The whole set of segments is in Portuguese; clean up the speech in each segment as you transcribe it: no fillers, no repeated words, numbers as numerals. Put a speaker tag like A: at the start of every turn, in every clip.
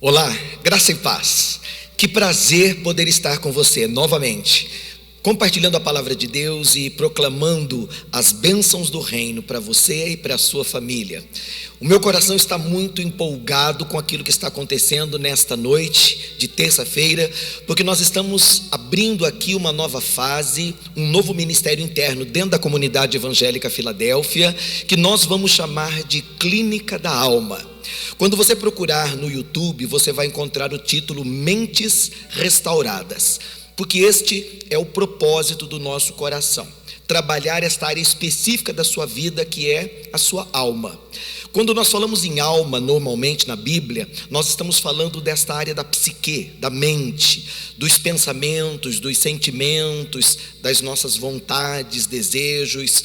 A: Olá, graça e paz. Que prazer poder estar com você novamente, compartilhando a palavra de Deus e proclamando as bênçãos do reino para você e para a sua família. O meu coração está muito empolgado com aquilo que está acontecendo nesta noite de terça-feira, porque nós estamos abrindo aqui uma nova fase, um novo ministério interno dentro da comunidade evangélica Filadélfia, que nós vamos chamar de Clínica da Alma. Quando você procurar no YouTube, você vai encontrar o título Mentes Restauradas, porque este é o propósito do nosso coração, trabalhar esta área específica da sua vida, que é a sua alma. Quando nós falamos em alma, normalmente na Bíblia, nós estamos falando desta área da psique, da mente, dos pensamentos, dos sentimentos, das nossas vontades, desejos.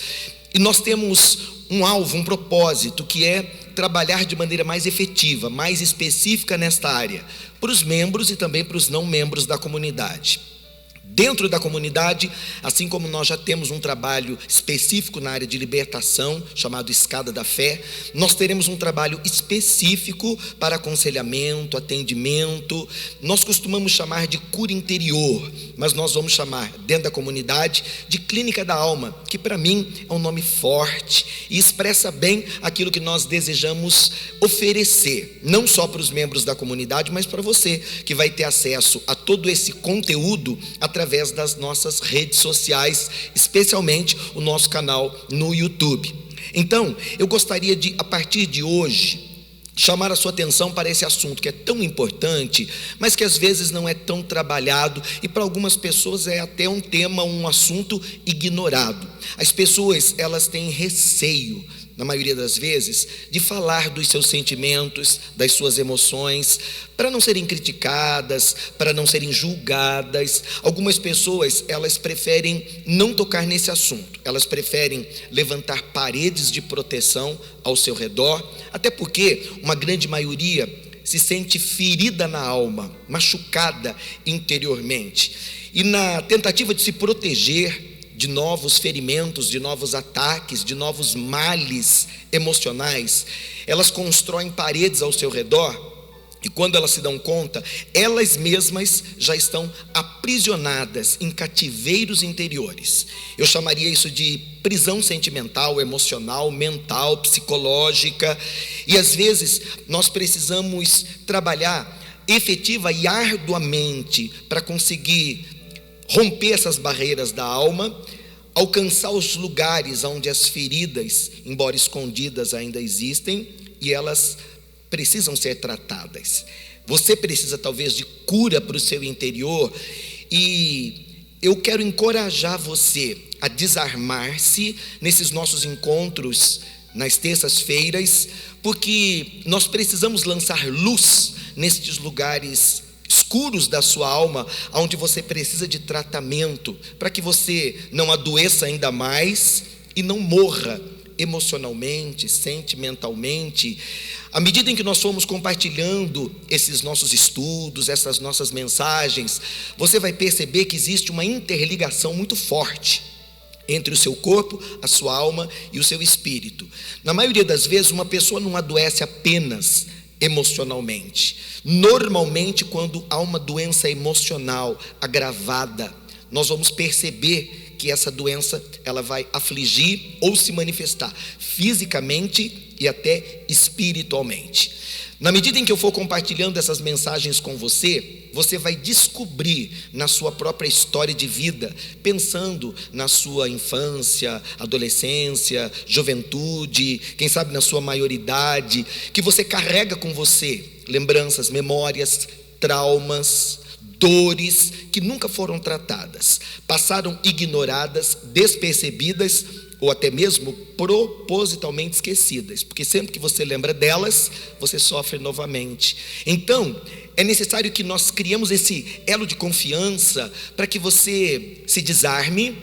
A: E nós temos um alvo, um propósito, que é trabalhar de maneira mais efetiva, mais específica nesta área, para os membros e também para os não membros da comunidade. Dentro da comunidade, assim como nós já temos um trabalho específico na área de libertação, chamado Escada da Fé, nós teremos um trabalho específico para aconselhamento, atendimento. Nós costumamos chamar de cura interior, mas nós vamos chamar dentro da comunidade de Clínica da Alma, que para mim é um nome forte e expressa bem aquilo que nós desejamos oferecer, não só para os membros da comunidade, mas para você que vai ter acesso a todo esse conteúdo através das nossas redes sociais, especialmente o nosso canal no YouTube. Então, eu gostaria de, a partir de hoje, chamar a sua atenção para esse assunto que é tão importante, mas que às vezes não é tão trabalhado e para algumas pessoas é até um tema, um assunto ignorado. As pessoas, elas têm receio, na maioria das vezes, de falar dos seus sentimentos, das suas emoções, para não serem criticadas, para não serem julgadas. Algumas pessoas, elas preferem não tocar nesse assunto, elas preferem levantar paredes de proteção ao seu redor, até porque uma grande maioria se sente ferida na alma, machucada interiormente, e na tentativa de se proteger de novos ferimentos, de novos ataques, de novos males emocionais, elas constroem paredes ao seu redor, e quando elas se dão conta, elas mesmas já estão aprisionadas em cativeiros interiores. Eu chamaria isso de prisão sentimental, emocional, mental, psicológica, e às vezes nós precisamos trabalhar efetiva e arduamente para conseguir romper essas barreiras da alma, alcançar os lugares onde as feridas, embora escondidas, ainda existem e elas precisam ser tratadas. Você precisa talvez de cura para o seu interior, e eu quero encorajar você a desarmar-se nesses nossos encontros nas terças-feiras, porque nós precisamos lançar luz nestes lugares escuros da sua alma, onde você precisa de tratamento, para que você não adoeça ainda mais e não morra emocionalmente, sentimentalmente. À medida em que nós formos compartilhando esses nossos estudos, essas nossas mensagens, você vai perceber que existe uma interligação muito forte entre o seu corpo, a sua alma e o seu espírito. Na maioria das vezes, uma pessoa não adoece apenas emocionalmente. Normalmente, quando há uma doença emocional agravada, nós vamos perceber que essa doença, ela vai afligir ou se manifestar fisicamente e até espiritualmente. Na medida em que eu for compartilhando essas mensagens com você, você vai descobrir na sua própria história de vida, pensando na sua infância, adolescência, juventude, quem sabe na sua maioridade, que você carrega com você lembranças, memórias, traumas, dores que nunca foram tratadas, passaram ignoradas, despercebidas ou até mesmo propositalmente esquecidas, porque sempre que você lembra delas, você sofre novamente. Então, é necessário que nós criemos esse elo de confiança para que você se desarme,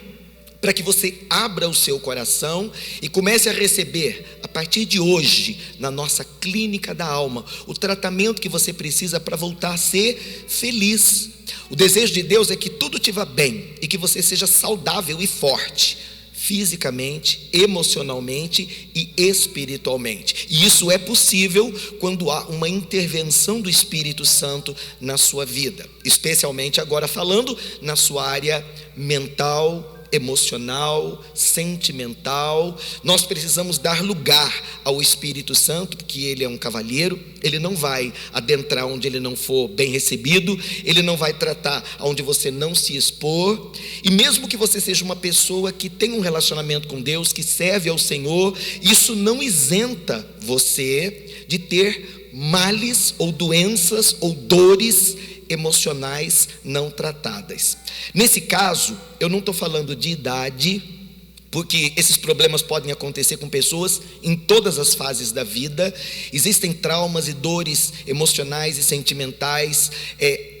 A: para que você abra o seu coração e comece a receber, a partir de hoje, na nossa Clínica da Alma, o tratamento que você precisa para voltar a ser feliz. O desejo de Deus é que tudo te vá bem e que você seja saudável e forte, fisicamente, emocionalmente e espiritualmente. E isso é possível quando há uma intervenção do Espírito Santo na sua vida, especialmente agora falando na sua área mental, emocional, sentimental. Nós precisamos dar lugar ao Espírito Santo, porque ele é um cavalheiro, ele não vai adentrar onde ele não for bem recebido, ele não vai tratar onde você não se expor. E mesmo que você seja uma pessoa que tem um relacionamento com Deus, que serve ao Senhor, isso não isenta você de ter males ou doenças ou dores emocionais não tratadas. Nesse caso, eu não estou falando de idade, porque esses problemas podem acontecer com pessoas em todas as fases da vida. Existem traumas e dores emocionais e sentimentais,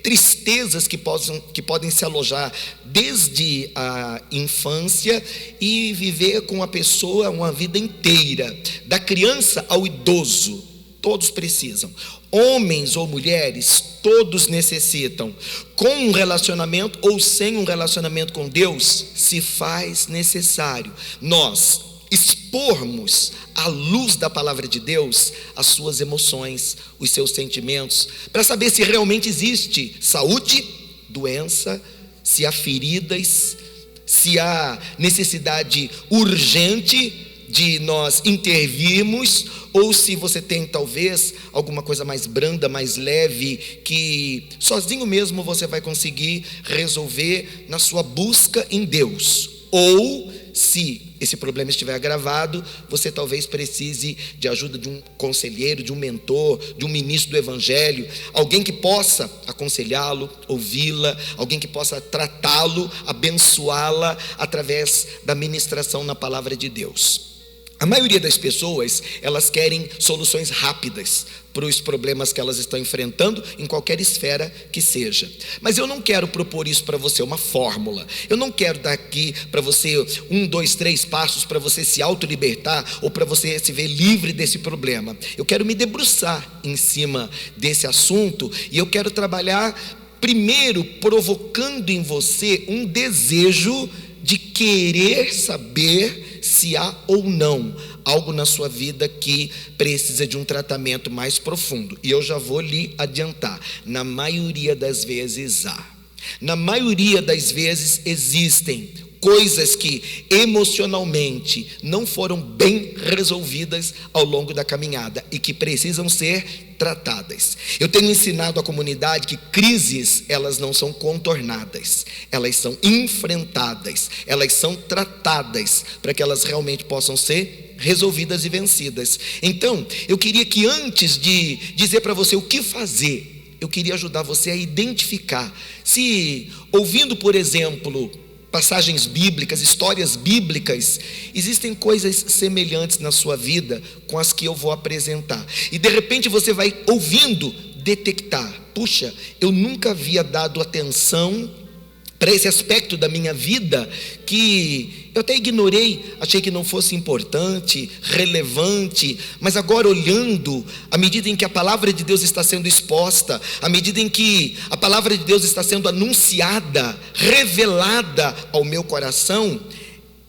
A: tristezas que podem se alojar desde a infância e viver com a pessoa uma vida inteira, da criança ao idoso. Todos precisam. Homens ou mulheres, todos necessitam. Com um relacionamento ou sem um relacionamento com Deus, se faz necessário nós expormos à luz da palavra de Deus as suas emoções, os seus sentimentos, para saber se realmente existe saúde, doença, se há feridas, se há necessidade urgente de nós intervirmos, ou se você tem talvez alguma coisa mais branda, mais leve, que sozinho mesmo você vai conseguir resolver na sua busca em Deus. Ou se esse problema estiver agravado, você talvez precise de ajuda de um conselheiro, de um mentor, de um ministro do evangelho, alguém que possa aconselhá-lo, ouvi-la, alguém que possa tratá-lo, abençoá-la através da ministração na palavra de Deus. A maioria das pessoas, elas querem soluções rápidas para os problemas que elas estão enfrentando em qualquer esfera que seja. Mas eu não quero propor isso para você, uma fórmula. Eu não quero dar aqui para você 1, 2, 3 passos para você se autolibertar ou para você se ver livre desse problema. Eu quero me debruçar em cima desse assunto e eu quero trabalhar primeiro provocando em você um desejo de querer saber se há ou não algo na sua vida que precisa de um tratamento mais profundo. E eu já vou lhe adiantar, na maioria das vezes há. Na maioria das vezes existem coisas que emocionalmente não foram bem resolvidas ao longo da caminhada e que precisam ser tratadas. Eu tenho ensinado à comunidade que crises, elas não são contornadas, elas são enfrentadas, elas são tratadas para que elas realmente possam ser resolvidas e vencidas. Então, eu queria que antes de dizer para você o que fazer, eu queria ajudar você a identificar se, ouvindo, por exemplo, passagens bíblicas, histórias bíblicas, existem coisas semelhantes na sua vida com as que eu vou apresentar. E de repente você vai ouvindo detectar, puxa, eu nunca havia dado atenção para esse aspecto da minha vida que eu até ignorei, achei que não fosse importante, relevante, mas agora olhando, à medida em que a palavra de Deus está sendo exposta, à medida em que a palavra de Deus está sendo anunciada, revelada ao meu coração,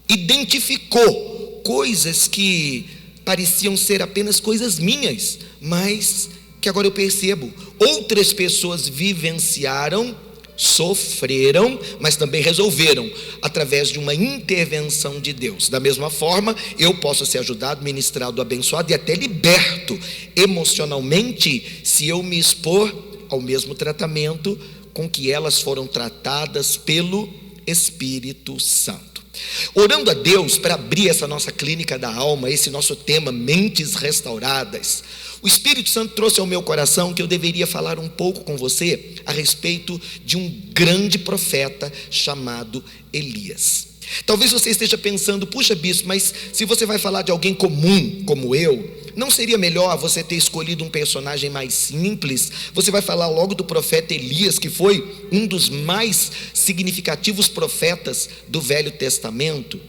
A: identificou coisas que pareciam ser apenas coisas minhas, mas que agora eu percebo, outras pessoas vivenciaram, sofreram, mas também resolveram através de uma intervenção de Deus. Da mesma forma, eu posso ser ajudado, ministrado, abençoado e até liberto emocionalmente se eu me expor ao mesmo tratamento com que elas foram tratadas pelo Espírito Santo. Orando a Deus para abrir essa nossa clínica da alma, esse nosso tema, mentes restauradas, o Espírito Santo trouxe ao meu coração que eu deveria falar um pouco com você a respeito de um grande profeta chamado Elias. Talvez você esteja pensando, puxa bispo, mas se você vai falar de alguém comum como eu, não seria melhor você ter escolhido um personagem mais simples? Você vai falar logo do profeta Elias, que foi um dos mais significativos profetas do Velho Testamento.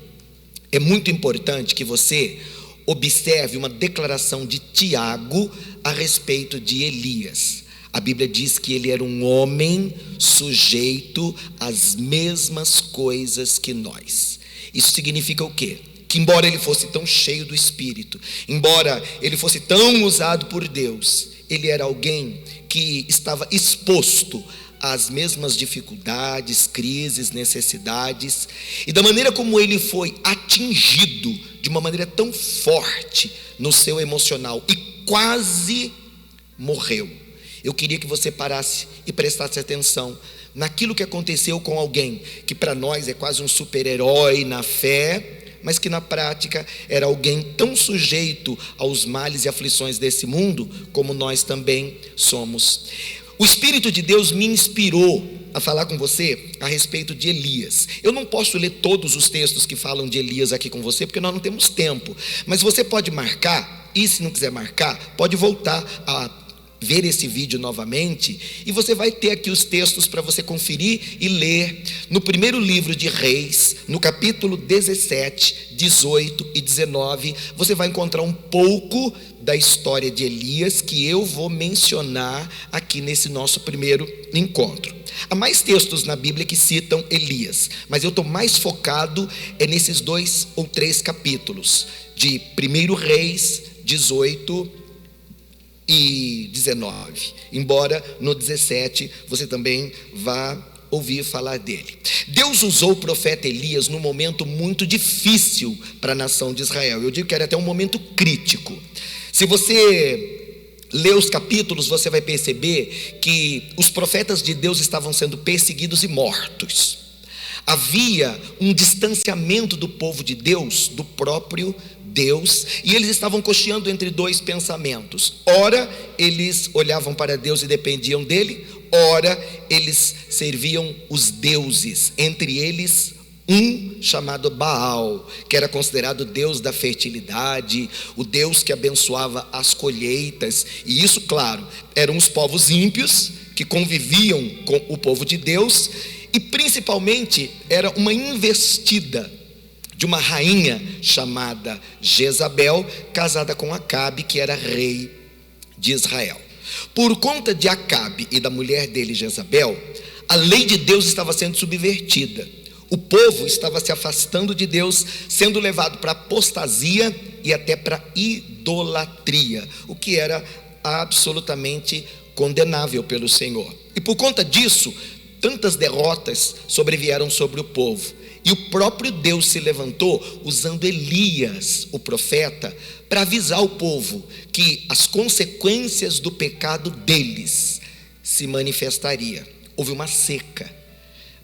A: É muito importante que você observe uma declaração de Tiago a respeito de Elias. A Bíblia diz que ele era um homem sujeito às mesmas coisas que nós. Isso significa o quê? Que embora ele fosse tão cheio do Espírito, embora ele fosse tão usado por Deus, ele era alguém que estava exposto às mesmas dificuldades, crises, necessidades, e da maneira como ele foi atingido de uma maneira tão forte no seu emocional e quase morreu. Eu queria que você parasse e prestasse atenção naquilo que aconteceu com alguém que para nós é quase um super-herói na fé, mas que na prática era alguém tão sujeito aos males e aflições desse mundo, como nós também somos. O Espírito de Deus me inspirou a falar com você a respeito de Elias. Eu não posso ler todos os textos que falam de Elias aqui com você, porque nós não temos tempo, mas você pode marcar, e se não quiser marcar, pode voltar a ver esse vídeo novamente, e você vai ter aqui os textos para você conferir e ler. No primeiro livro de Reis, no capítulo 17, 18 e 19, você vai encontrar um pouco da história de Elias, que eu vou mencionar aqui nesse nosso primeiro encontro. Há mais textos na Bíblia que citam Elias, mas eu estou mais focado nesses 2 ou 3 capítulos, de 1 Reis 18 e 19, embora no 17 você também vá ouvir falar dele. Deus usou o profeta Elias num momento muito difícil para a nação de Israel. Eu digo que era até um momento crítico. Se você ler os capítulos, você vai perceber que os profetas de Deus estavam sendo perseguidos e mortos. Havia um distanciamento do povo de Deus, do próprio Deus, e eles estavam cocheando entre 2 pensamentos. Ora, eles olhavam para Deus e dependiam dele, ora, eles serviam os deuses, entre eles um chamado Baal, que era considerado o deus da fertilidade, o deus que abençoava as colheitas. E isso, claro, eram os povos ímpios que conviviam com o povo de Deus, e principalmente era uma investida de uma rainha chamada Jezabel, casada com Acabe, que era rei de Israel. Por conta de Acabe e da mulher dele, Jezabel, a lei de Deus estava sendo subvertida. O povo estava se afastando de Deus, sendo levado para apostasia e até para idolatria, o que era absolutamente condenável pelo Senhor. E por conta disso, tantas derrotas sobrevieram sobre o povo. E o próprio Deus se levantou usando Elias, o profeta, para avisar o povo que as consequências do pecado deles se manifestaria. Houve uma seca.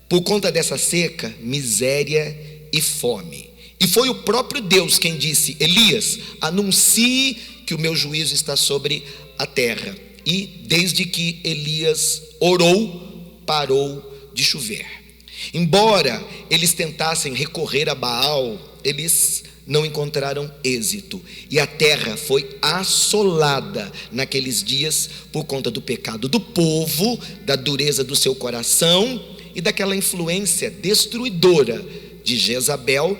A: Por conta dessa seca, miséria e fome. E foi o próprio Deus quem disse: Elias, anuncie que o meu juízo está sobre a terra. E desde que Elias orou, parou de chover. Embora eles tentassem recorrer a Baal, eles não encontraram êxito, e a terra foi assolada naqueles dias por conta do pecado do povo, da dureza do seu coração e daquela influência destruidora de Jezabel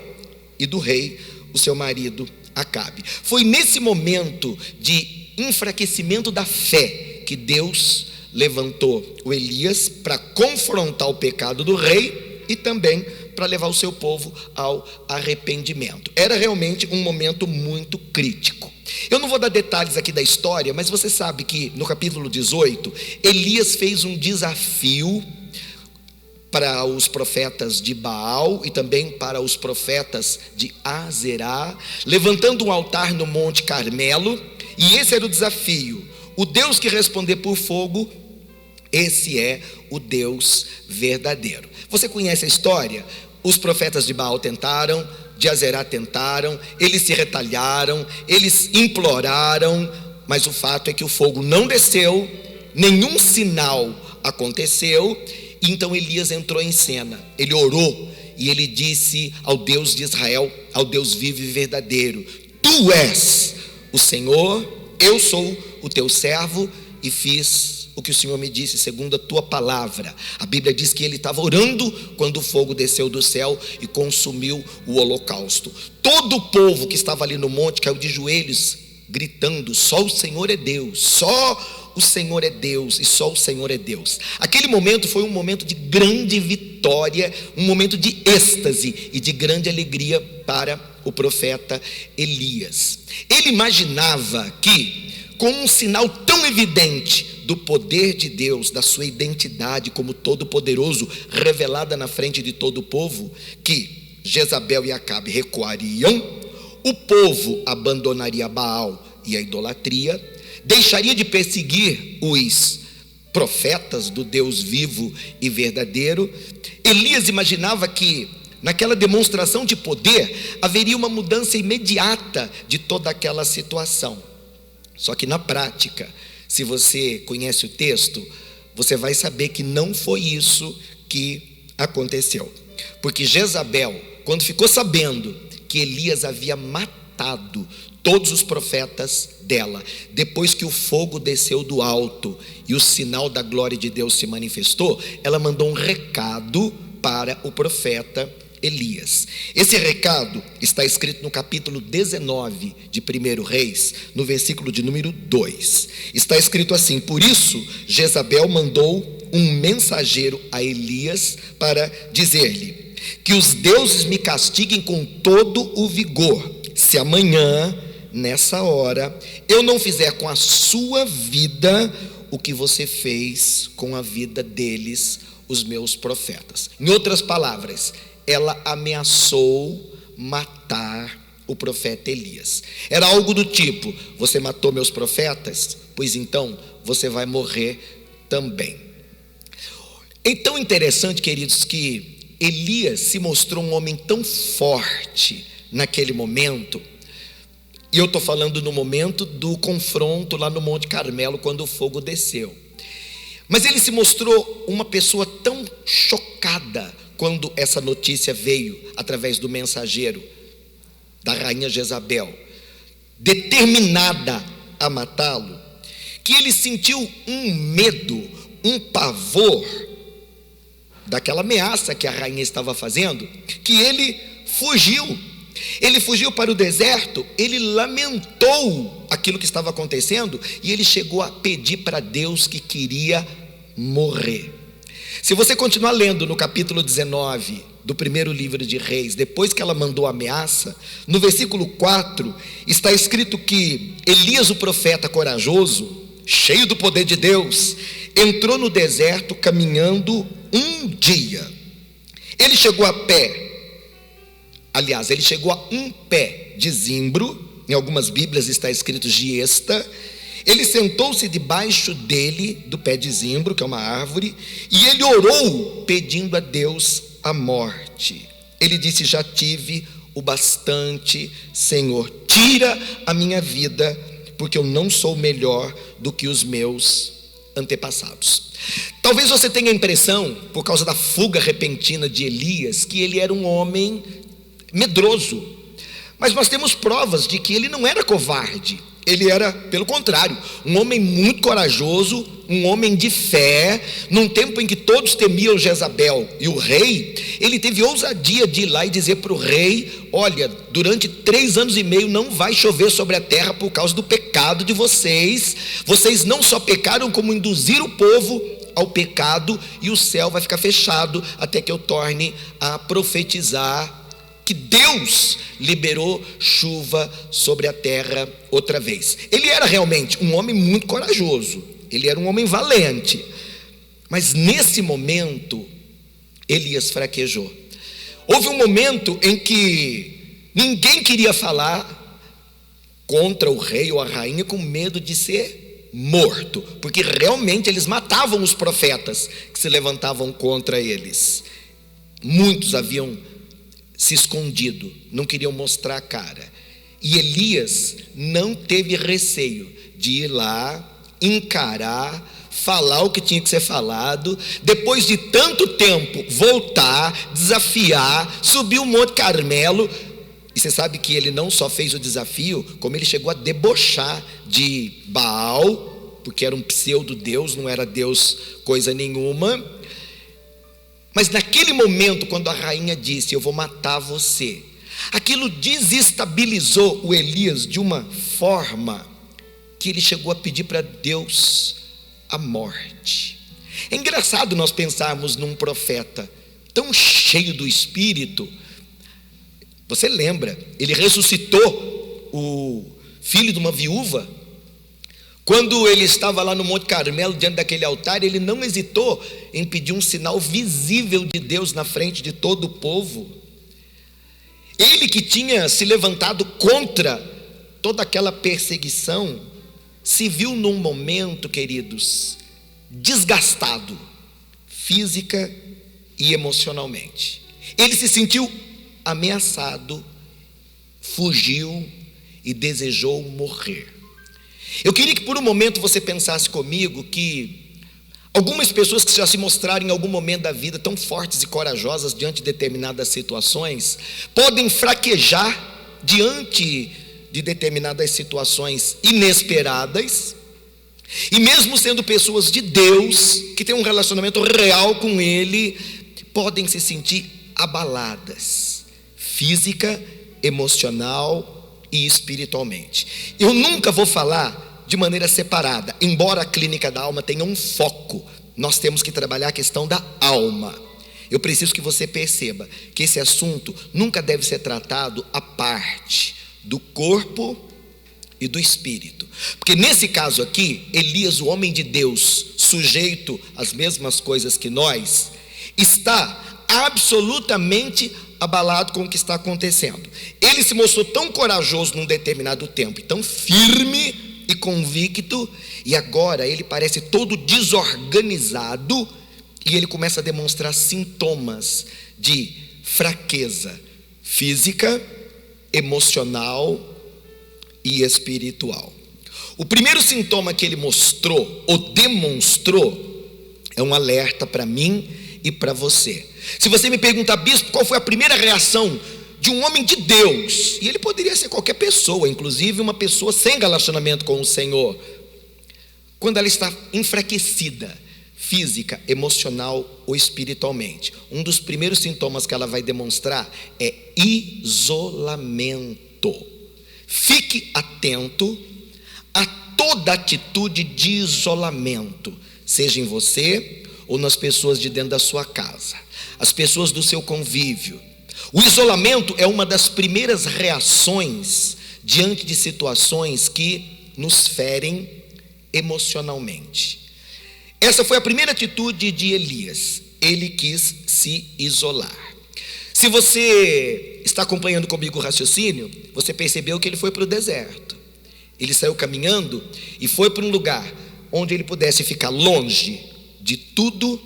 A: e do rei, o seu marido Acabe. Foi nesse momento de enfraquecimento da fé que Deus levantou o Elias para confrontar o pecado do rei e também para levar o seu povo ao arrependimento. Era realmente um momento muito crítico. Eu não vou dar detalhes aqui da história, mas você sabe que no capítulo 18, Elias fez um desafio para os profetas de Baal e também para os profetas de Azerá, levantando um altar no Monte Carmelo, e esse era o desafio: o Deus que responder por fogo, esse é o Deus verdadeiro. Você conhece a história? Os profetas de Baal tentaram, de Azerá tentaram, eles se retalharam, eles imploraram, mas o fato é que o fogo não desceu, nenhum sinal aconteceu. Então Elias entrou em cena, ele orou e ele disse ao Deus de Israel, ao Deus vivo e verdadeiro: Tu és o Senhor, eu sou o teu servo e fiz o que o Senhor me disse segundo a tua palavra. A Bíblia diz que ele estava orando quando o fogo desceu do céu e consumiu o holocausto. Todo o povo que estava ali no monte caiu de joelhos gritando: só o Senhor é Deus, só o Senhor é Deus e só o Senhor é Deus. Aquele momento foi um momento de grande vitória, um momento de êxtase e de grande alegria para o profeta Elias. Ele imaginava que, com um sinal tão evidente do poder de Deus, da sua identidade como todo-poderoso, revelada na frente de todo o povo, que Jezabel e Acabe recuariam, o povo abandonaria Baal e a idolatria, deixaria de perseguir os profetas do Deus vivo e verdadeiro. Elias imaginava que naquela demonstração de poder haveria uma mudança imediata de toda aquela situação. Só que na prática, se você conhece o texto, você vai saber que não foi isso que aconteceu. Porque Jezabel, quando ficou sabendo que Elias havia matado todos os profetas dela, depois que o fogo desceu do alto e o sinal da glória de Deus se manifestou, ela mandou um recado para o profeta Elias. Esse recado está escrito no capítulo 19 de 1 Reis, no versículo de número 2. Está escrito assim: por isso Jezabel mandou um mensageiro a Elias para dizer-lhe: que os deuses me castiguem com todo o vigor, se amanhã, nessa hora, eu não fizer com a sua vida o que você fez com a vida deles, os meus profetas. Em outras palavras, ela ameaçou matar o profeta Elias. Era algo do tipo: você matou meus profetas, pois então você vai morrer também. É tão interessante, queridos, que Elias se mostrou um homem tão forte naquele momento. E eu estou falando no momento do confronto lá no Monte Carmelo, quando o fogo desceu. Mas ele se mostrou uma pessoa tão chocada quando essa notícia veio através do mensageiro da rainha Jezabel, determinada a matá-lo, que ele sentiu um medo, um pavor daquela ameaça que a rainha estava fazendo, que ele fugiu. Ele fugiu para o deserto, ele lamentou aquilo que estava acontecendo e ele chegou a pedir para Deus que queria morrer. Se você continuar lendo no capítulo 19 do primeiro livro de Reis, depois que ela mandou a ameaça, no versículo 4 está escrito que Elias, o profeta corajoso, cheio do poder de Deus, entrou no deserto caminhando um dia. Ele chegou a pé. Aliás, ele chegou a um pé de zimbro, em algumas Bíblias está escrito giesta. Ele sentou-se debaixo dele, do pé de zimbro, que é uma árvore, e ele orou pedindo a Deus a morte. Ele disse: já tive o bastante, Senhor, tira a minha vida, porque eu não sou melhor do que os meus antepassados. Talvez você tenha a impressão, por causa da fuga repentina de Elias, que ele era um homem medroso, mas nós temos provas de que ele não era covarde. Ele era, pelo contrário, um homem muito corajoso, um homem de fé. Num tempo em que todos temiam Jezabel e o rei, ele teve ousadia de ir lá e dizer para o rei: olha, durante 3 anos e meio não vai chover sobre a terra por causa do pecado de vocês. Vocês não só pecaram, como induziram o povo ao pecado, e o céu vai ficar fechado até que eu torne a profetizar que Deus liberou chuva sobre a terra outra vez. Ele era realmente um homem muito corajoso, ele era um homem valente, mas nesse momento Elias fraquejou. Houve um momento em que ninguém queria falar contra o rei ou a rainha, com medo de ser morto, porque realmente eles matavam os profetas que se levantavam contra eles. Muitos haviam se escondido, não queriam mostrar a cara, e Elias não teve receio de ir lá, encarar, falar o que tinha que ser falado, depois de tanto tempo voltar, desafiar, subir o Monte Carmelo. E você sabe que ele não só fez o desafio, como ele chegou a debochar de Baal, porque era um pseudo-deus, não era Deus coisa nenhuma. Mas naquele momento, quando a rainha disse: eu vou matar você, Aquilo desestabilizou o Elias de uma forma que ele chegou a pedir para Deus a morte. É engraçado nós pensarmos num profeta tão cheio do Espírito. Você lembra, ele ressuscitou o filho de uma viúva. Quando ele estava lá no Monte Carmelo, diante daquele altar, ele não hesitou em pedir um sinal visível de Deus na frente de todo o povo. Ele que tinha se levantado contra toda aquela perseguição, se viu num momento, queridos, desgastado, física e emocionalmente. Ele se sentiu ameaçado, fugiu e desejou morrer. Eu queria que por um momento você pensasse comigo que algumas pessoas que já se mostraram em algum momento da vida tão fortes e corajosas diante de determinadas situações, podem fraquejar diante de determinadas situações inesperadas, e mesmo sendo pessoas de Deus, que têm um relacionamento real com Ele, podem se sentir abaladas, física, emocional e espiritualmente. Eu nunca vou falar de maneira separada, embora a clínica da alma tenha um foco, nós temos que trabalhar a questão da alma. Eu preciso que você perceba que esse assunto nunca deve ser tratado à parte do corpo e do espírito, porque nesse caso aqui, Elias, o homem de Deus, sujeito às mesmas coisas que nós, está absolutamente abalado com o que está acontecendo. Ele se mostrou tão corajoso num determinado tempo, tão firme e convicto, e agora ele parece todo desorganizado, e ele começa a demonstrar sintomas de fraqueza física, emocional e espiritual. O primeiro sintoma que ele mostrou ou demonstrou é um alerta para mim e para você. Se você me perguntar, bispo, qual foi a primeira reação de um homem de Deus, e ele poderia ser qualquer pessoa, inclusive uma pessoa sem relacionamento com o Senhor, quando ela está enfraquecida, física, emocional ou espiritualmente, um dos primeiros sintomas que ela vai demonstrar é isolamento. Fique atento a toda atitude de isolamento, seja em você ou nas pessoas de dentro da sua casa, as pessoas do seu convívio. O isolamento é uma das primeiras reações diante de situações que nos ferem emocionalmente. Essa foi a primeira atitude de Elias. Ele quis se isolar. Se você está acompanhando comigo o raciocínio, você percebeu que ele foi para o deserto. Ele saiu caminhando e foi para um lugar onde ele pudesse ficar longe de tudo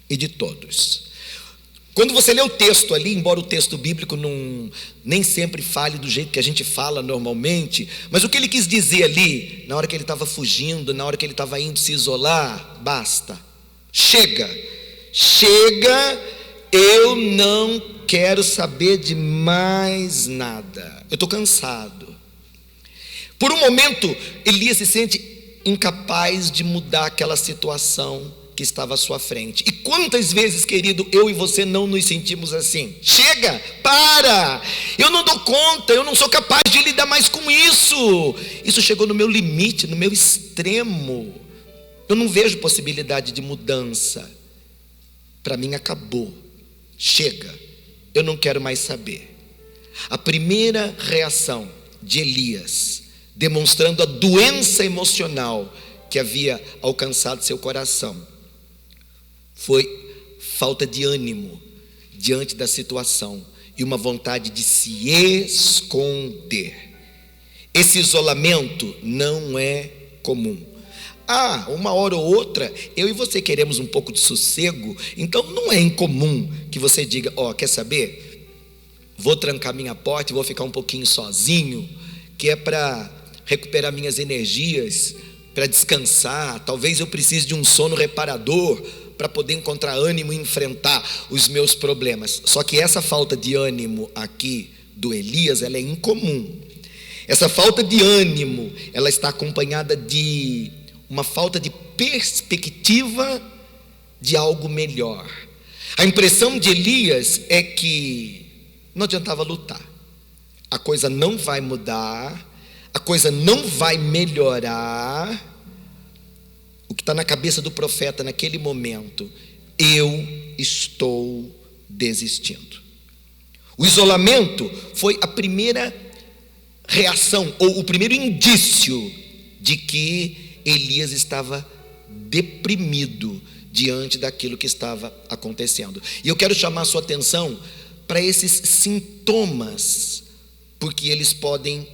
A: e de todos. Quando você lê o texto ali, embora o texto bíblico nem sempre fale do jeito que a gente fala normalmente, mas o que ele quis dizer ali, na hora que ele estava fugindo, na hora que ele estava indo se isolar, basta, chega, eu não quero saber de mais nada, eu estou cansado. Por um momento, Elias se sente incapaz de mudar aquela situação que estava à sua frente. E quantas vezes, querido, eu e você não nos sentimos assim? Chega, para, eu não dou conta, eu não sou capaz de lidar mais com isso. Isso chegou no meu limite, no meu extremo. Eu não vejo possibilidade de mudança. Para mim acabou. Chega, eu não quero mais saber. A primeira reação de Elias, demonstrando a doença emocional que havia alcançado seu coração, foi falta de ânimo diante da situação e uma vontade de se esconder. Esse isolamento não é comum. Uma hora ou outra, eu e você queremos um pouco de sossego, então não é incomum que você diga, quer saber? Vou trancar minha porta e vou ficar um pouquinho sozinho, que é para recuperar minhas energias, para descansar, talvez eu precise de um sono reparador, para poder encontrar ânimo e enfrentar os meus problemas. Só que essa falta de ânimo aqui do Elias, ela é incomum. Essa falta de ânimo, ela está acompanhada de uma falta de perspectiva de algo melhor. A impressão de Elias é que não adiantava lutar. A coisa não vai mudar, a coisa não vai melhorar. O que está na cabeça do profeta naquele momento: eu estou desistindo. O isolamento foi a primeira reação, ou o primeiro indício de que Elias estava deprimido diante daquilo que estava acontecendo. E eu quero chamar a sua atenção para esses sintomas, porque eles podem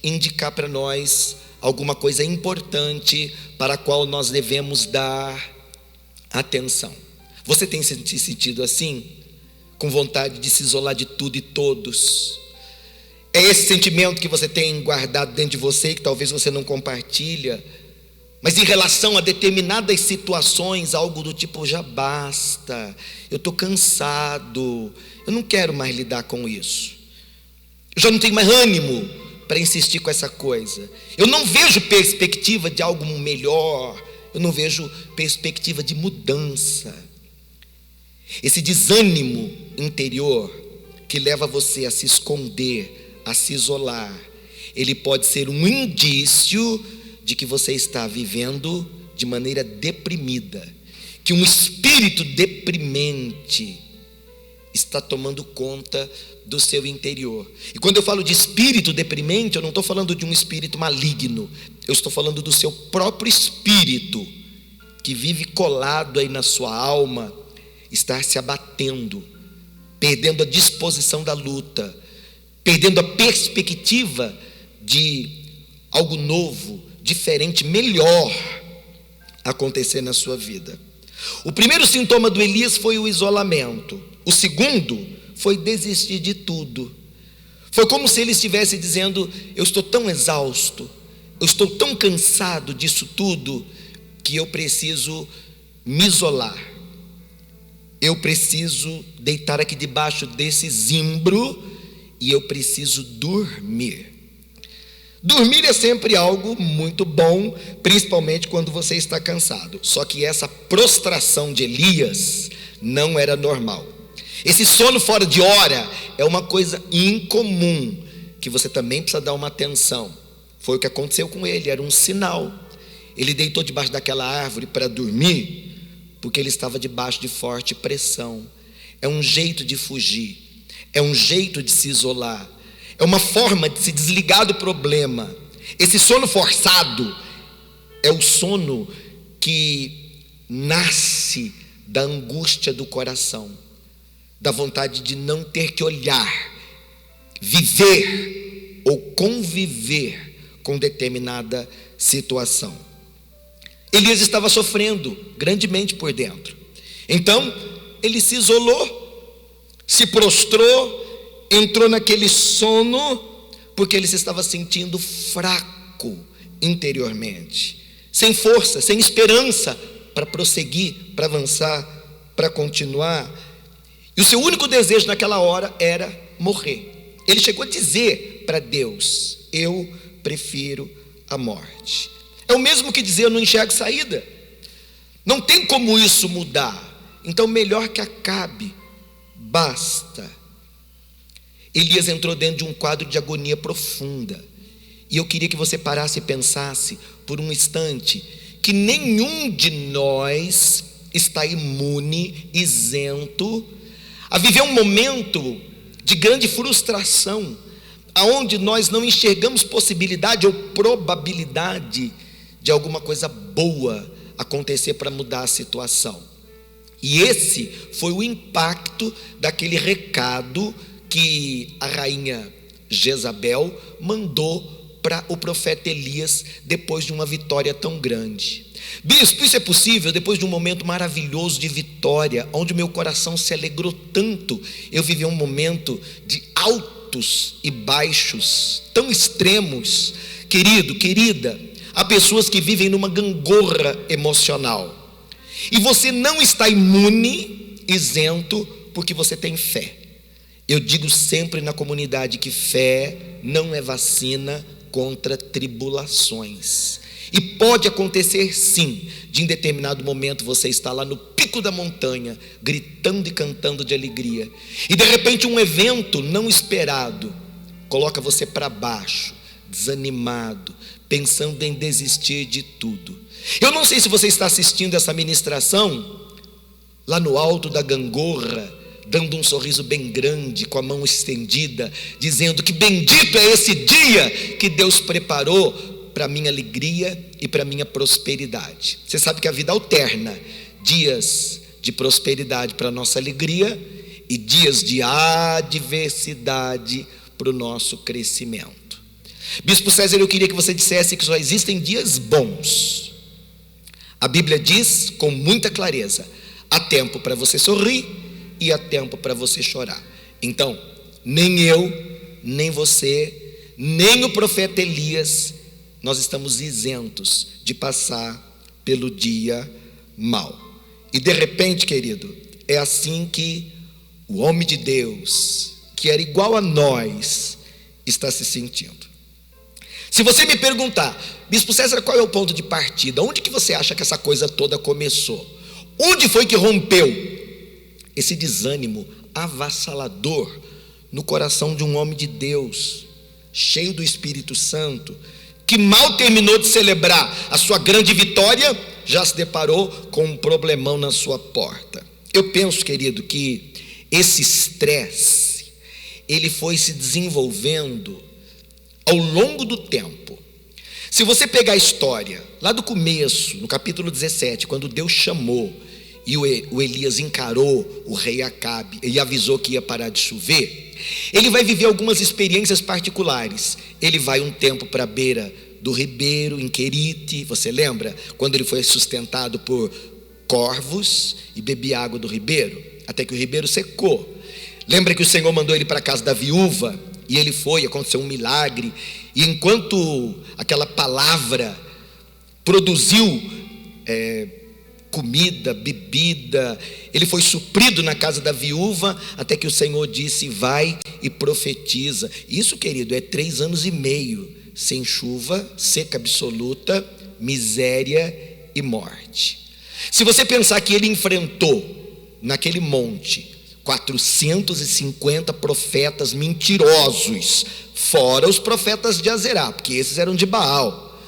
A: indicar para nós alguma coisa importante para a qual nós devemos dar atenção. Você tem se sentido assim? Com vontade de se isolar de tudo e todos? É esse sentimento que você tem guardado dentro de você, que talvez você não compartilha, mas em relação a determinadas situações, algo do tipo: já basta, eu estou cansado, eu não quero mais lidar com isso, eu já não tenho mais ânimo para insistir com essa coisa, eu não vejo perspectiva de algo melhor, eu não vejo perspectiva de mudança. Esse desânimo interior que leva você a se esconder, a se isolar, ele pode ser um indício de que você está vivendo de maneira deprimida, que um espírito deprimente está tomando conta do seu interior. E quando eu falo de espírito deprimente, eu não estou falando de um espírito maligno, eu estou falando do seu próprio espírito, que vive colado aí na sua alma, está se abatendo, perdendo a disposição da luta, perdendo a perspectiva de algo novo, diferente, melhor acontecer na sua vida. O primeiro sintoma do Elias foi o isolamento. O segundo foi desistir de tudo. Foi como se ele estivesse dizendo: eu estou tão exausto, eu estou tão cansado disso tudo, que eu preciso me isolar. Eu preciso deitar aqui debaixo desse zimbro e eu preciso dormir. Dormir é sempre algo muito bom, principalmente quando você está cansado. Só que essa prostração de Elias não era normal. Esse sono fora de hora é uma coisa incomum, que você também precisa dar uma atenção. Foi o que aconteceu com ele, era um sinal. Ele deitou debaixo daquela árvore para dormir, porque ele estava debaixo de forte pressão. É um jeito de fugir, é um jeito de se isolar, é uma forma de se desligar do problema. Esse sono forçado é o sono que nasce da angústia do coração, da vontade de não ter que olhar, viver ou conviver com determinada situação. Elias estava sofrendo grandemente por dentro. Então ele se isolou, se prostrou, entrou naquele sono, porque ele se estava sentindo fraco interiormente, sem força, sem esperança para prosseguir, para avançar, para continuar. E o seu único desejo naquela hora era morrer. Ele chegou a dizer para Deus: eu prefiro a morte. É o mesmo que dizer: eu não enxergo saída, não tem como isso mudar, então melhor que acabe, basta. Elias entrou dentro de um quadro de agonia profunda, e eu queria que você parasse e pensasse por um instante que nenhum de nós está imune, isento a viver um momento de grande frustração, aonde nós não enxergamos possibilidade ou probabilidade de alguma coisa boa acontecer para mudar a situação. E esse foi o impacto daquele recado que a rainha Jezabel mandou para o profeta Elias depois de uma vitória tão grande. Bispo, isso é possível depois de um momento maravilhoso de vitória, onde o meu coração se alegrou tanto? Eu vivi um momento de altos e baixos tão extremos. Querido, querida, há pessoas que vivem numa gangorra emocional, e você não está imune, isento, porque você tem fé. Eu digo sempre na comunidade que fé não é vacina contra tribulações. E pode acontecer sim, de em determinado momento você está lá no pico da montanha, gritando e cantando de alegria, e de repente um evento não esperado coloca você para baixo, desanimado, pensando em desistir de tudo. Eu não sei se você está assistindo essa ministração lá no alto da gangorra, dando um sorriso bem grande, com a mão estendida, dizendo que bendito é esse dia que Deus preparou para minha alegria e para minha prosperidade. Você sabe que a vida alterna dias de prosperidade para nossa alegria e dias de adversidade para o nosso crescimento. Bispo César, eu queria que você dissesse que só existem dias bons. A Bíblia diz com muita clareza: há tempo para você sorrir e há tempo para você chorar. Então, nem eu, nem você, nem o profeta Elias, nós estamos isentos de passar pelo dia mau. E de repente, querido, é assim que o homem de Deus, que era igual a nós, está se sentindo. Se você me perguntar, Bispo César, qual é o ponto de partida? Onde que você acha que essa coisa toda começou? Onde foi que rompeu esse desânimo avassalador no coração de um homem de Deus, cheio do Espírito Santo, que mal terminou de celebrar a sua grande vitória, já se deparou com um problemão na sua porta? Eu penso, querido, que esse estresse, ele foi se desenvolvendo ao longo do tempo. Se você pegar a história lá do começo, no capítulo 17, quando Deus chamou e o Elias encarou o rei Acabe e avisou que ia parar de chover, ele vai viver algumas experiências particulares. Ele vai um tempo para a beira do ribeiro, em Querite, você lembra? Quando ele foi sustentado por corvos e bebia água do ribeiro, até que o ribeiro secou. Lembra que o Senhor mandou ele para a casa da viúva, e ele foi, aconteceu um milagre, e enquanto aquela palavra produziu comida, bebida, ele foi suprido na casa da viúva, até que o Senhor disse: vai e profetiza. Isso, querido, é 3 anos e meio, sem chuva, seca absoluta, miséria e morte. Se você pensar que ele enfrentou naquele monte 450 profetas mentirosos, fora os profetas de Azerá, porque esses eram de Baal,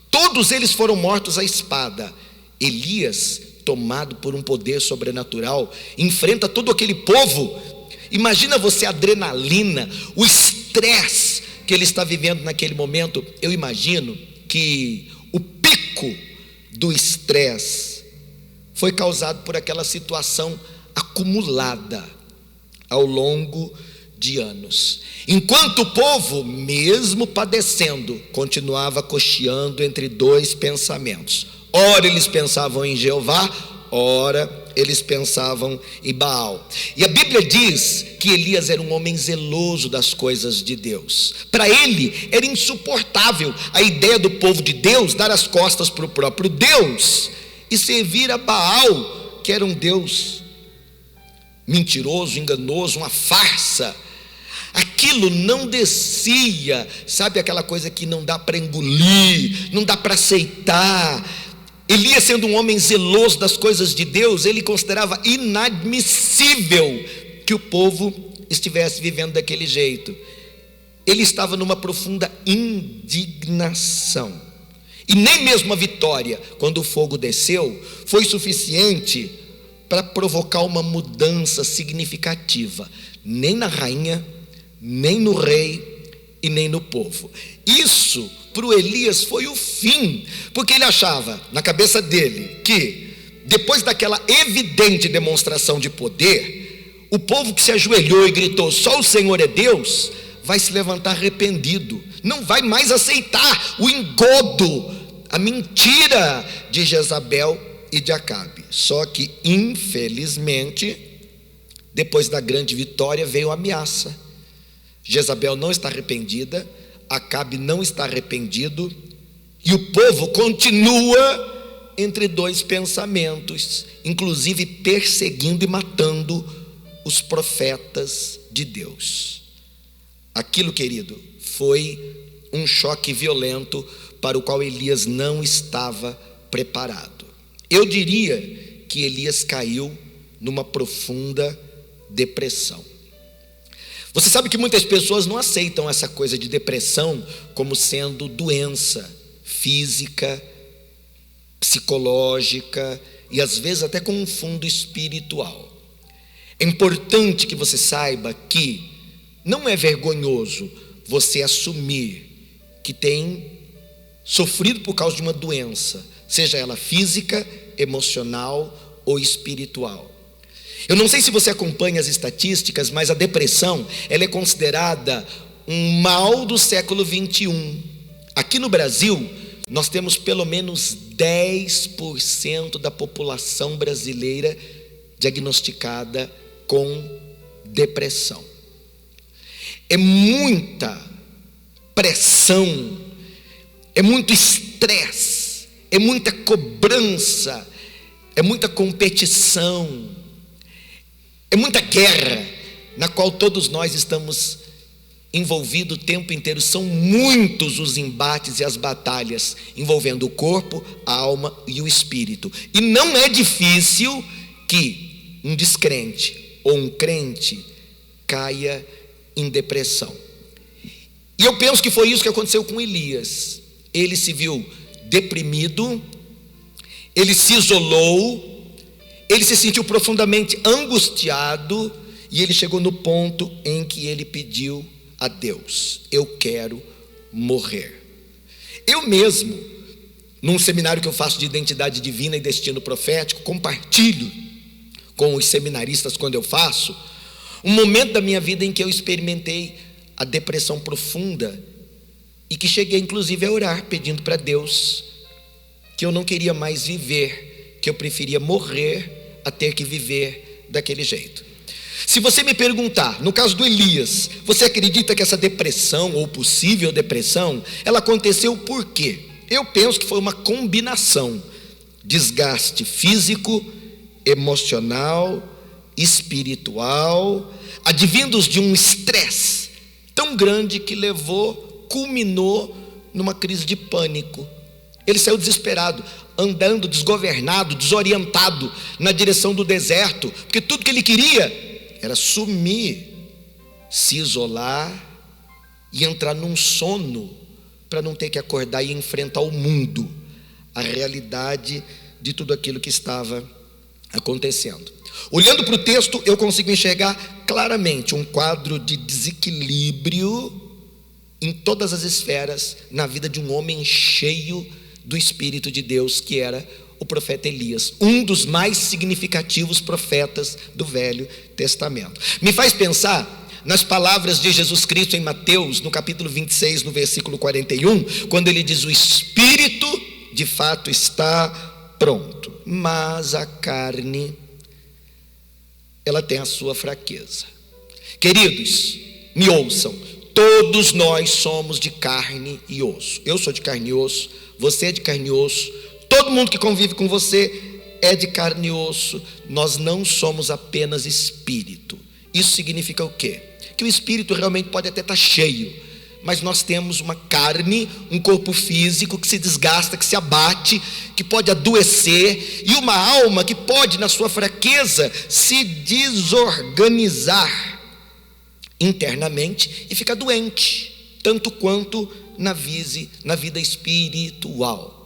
A: todos eles foram mortos à espada. Elias, tomado por um poder sobrenatural, enfrenta todo aquele povo. Imagina você a adrenalina, o estresse que ele está vivendo naquele momento. Eu imagino que o pico do estresse foi causado por aquela situação acumulada ao longo de anos, enquanto o povo, mesmo padecendo, continuava cocheando entre 2 pensamentos. Ora eles pensavam em Jeová, ora eles pensavam em Baal. E a Bíblia diz que Elias era um homem zeloso das coisas de Deus. Para ele era insuportável a ideia do povo de Deus dar as costas para o próprio Deus e servir a Baal, que era um Deus mentiroso, enganoso, uma farsa. Aquilo não descia, sabe, aquela coisa que não dá para engolir, não dá para aceitar. Elias, sendo um homem zeloso das coisas de Deus, ele considerava inadmissível que o povo estivesse vivendo daquele jeito. Ele estava numa profunda indignação, e nem mesmo a vitória, quando o fogo desceu, foi suficiente para provocar uma mudança significativa, nem na rainha, nem no rei e nem no povo. Isso para o Elias foi o fim, porque ele achava na cabeça dele que depois daquela evidente demonstração de poder, o povo que se ajoelhou e gritou: só o Senhor é Deus, vai se levantar arrependido, não vai mais aceitar o engodo, a mentira de Jezabel e de Acabe. Só que, infelizmente, depois da grande vitória veio a ameaça. Jezabel não está arrependida, Acabe não está arrependido, e o povo continua entre 2 pensamentos, inclusive perseguindo e matando os profetas de Deus. Aquilo, querido, foi um choque violento para o qual Elias não estava preparado. Eu diria que Elias caiu numa profunda depressão. Você sabe que muitas pessoas não aceitam essa coisa de depressão como sendo doença física, psicológica e às vezes até com um fundo espiritual. É importante que você saiba que não é vergonhoso você assumir que tem sofrido por causa de uma doença, seja ela física, emocional ou espiritual. Eu não sei se você acompanha as estatísticas, mas a depressão, ela é considerada um mal do século 21. Aqui no Brasil, nós temos pelo menos 10% da população brasileira diagnosticada com depressão. É muita pressão, é muito estresse, é muita cobrança, é muita competição, é muita guerra na qual todos nós estamos envolvidos o tempo inteiro. São muitos os embates e as batalhas envolvendo o corpo, a alma e o espírito. E não é difícil que um descrente ou um crente caia em depressão. E eu penso que foi isso que aconteceu com Elias. Ele se viu deprimido, ele se isolou, ele se sentiu profundamente angustiado e ele chegou no ponto em que ele pediu a Deus: eu quero morrer. Eu mesmo, num seminário que eu faço de identidade divina e destino profético, compartilho com os seminaristas quando eu faço um momento da minha vida em que eu experimentei a depressão profunda e que cheguei inclusive a orar pedindo para Deus que eu não queria mais viver, que eu preferia morrer a ter que viver daquele jeito. Se você me perguntar, no caso do Elias, você acredita que essa depressão, ou possível depressão, ela aconteceu por quê? Eu penso que foi uma combinação: desgaste físico, emocional, espiritual, advindos de um estresse tão grande que culminou numa crise de pânico. Ele saiu desesperado, andando desgovernado, desorientado na direção do deserto, porque tudo que ele queria era sumir, se isolar e entrar num sono para não ter que acordar e enfrentar o mundo, a realidade de tudo aquilo que estava acontecendo. Olhando para o texto, eu consigo enxergar claramente um quadro de desequilíbrio em todas as esferas na vida de um homem cheio do Espírito de Deus, que era o profeta Elias, um dos mais significativos profetas do Velho Testamento. Me faz pensar nas palavras de Jesus Cristo em Mateus, no capítulo 26, no versículo 41, quando ele diz: o Espírito de fato está pronto, mas a carne, ela tem a sua fraqueza. Queridos, me ouçam, todos nós somos de carne e osso. Eu sou de carne e osso, você é de carne e osso, todo mundo que convive com você é de carne e osso. Nós não somos apenas espírito. Isso significa o quê? Que o espírito realmente pode até estar cheio, mas nós temos uma carne, um corpo físico que se desgasta, que se abate, que pode adoecer, e uma alma que pode, na sua fraqueza, se desorganizar internamente e ficar doente, tanto quanto na vida espiritual.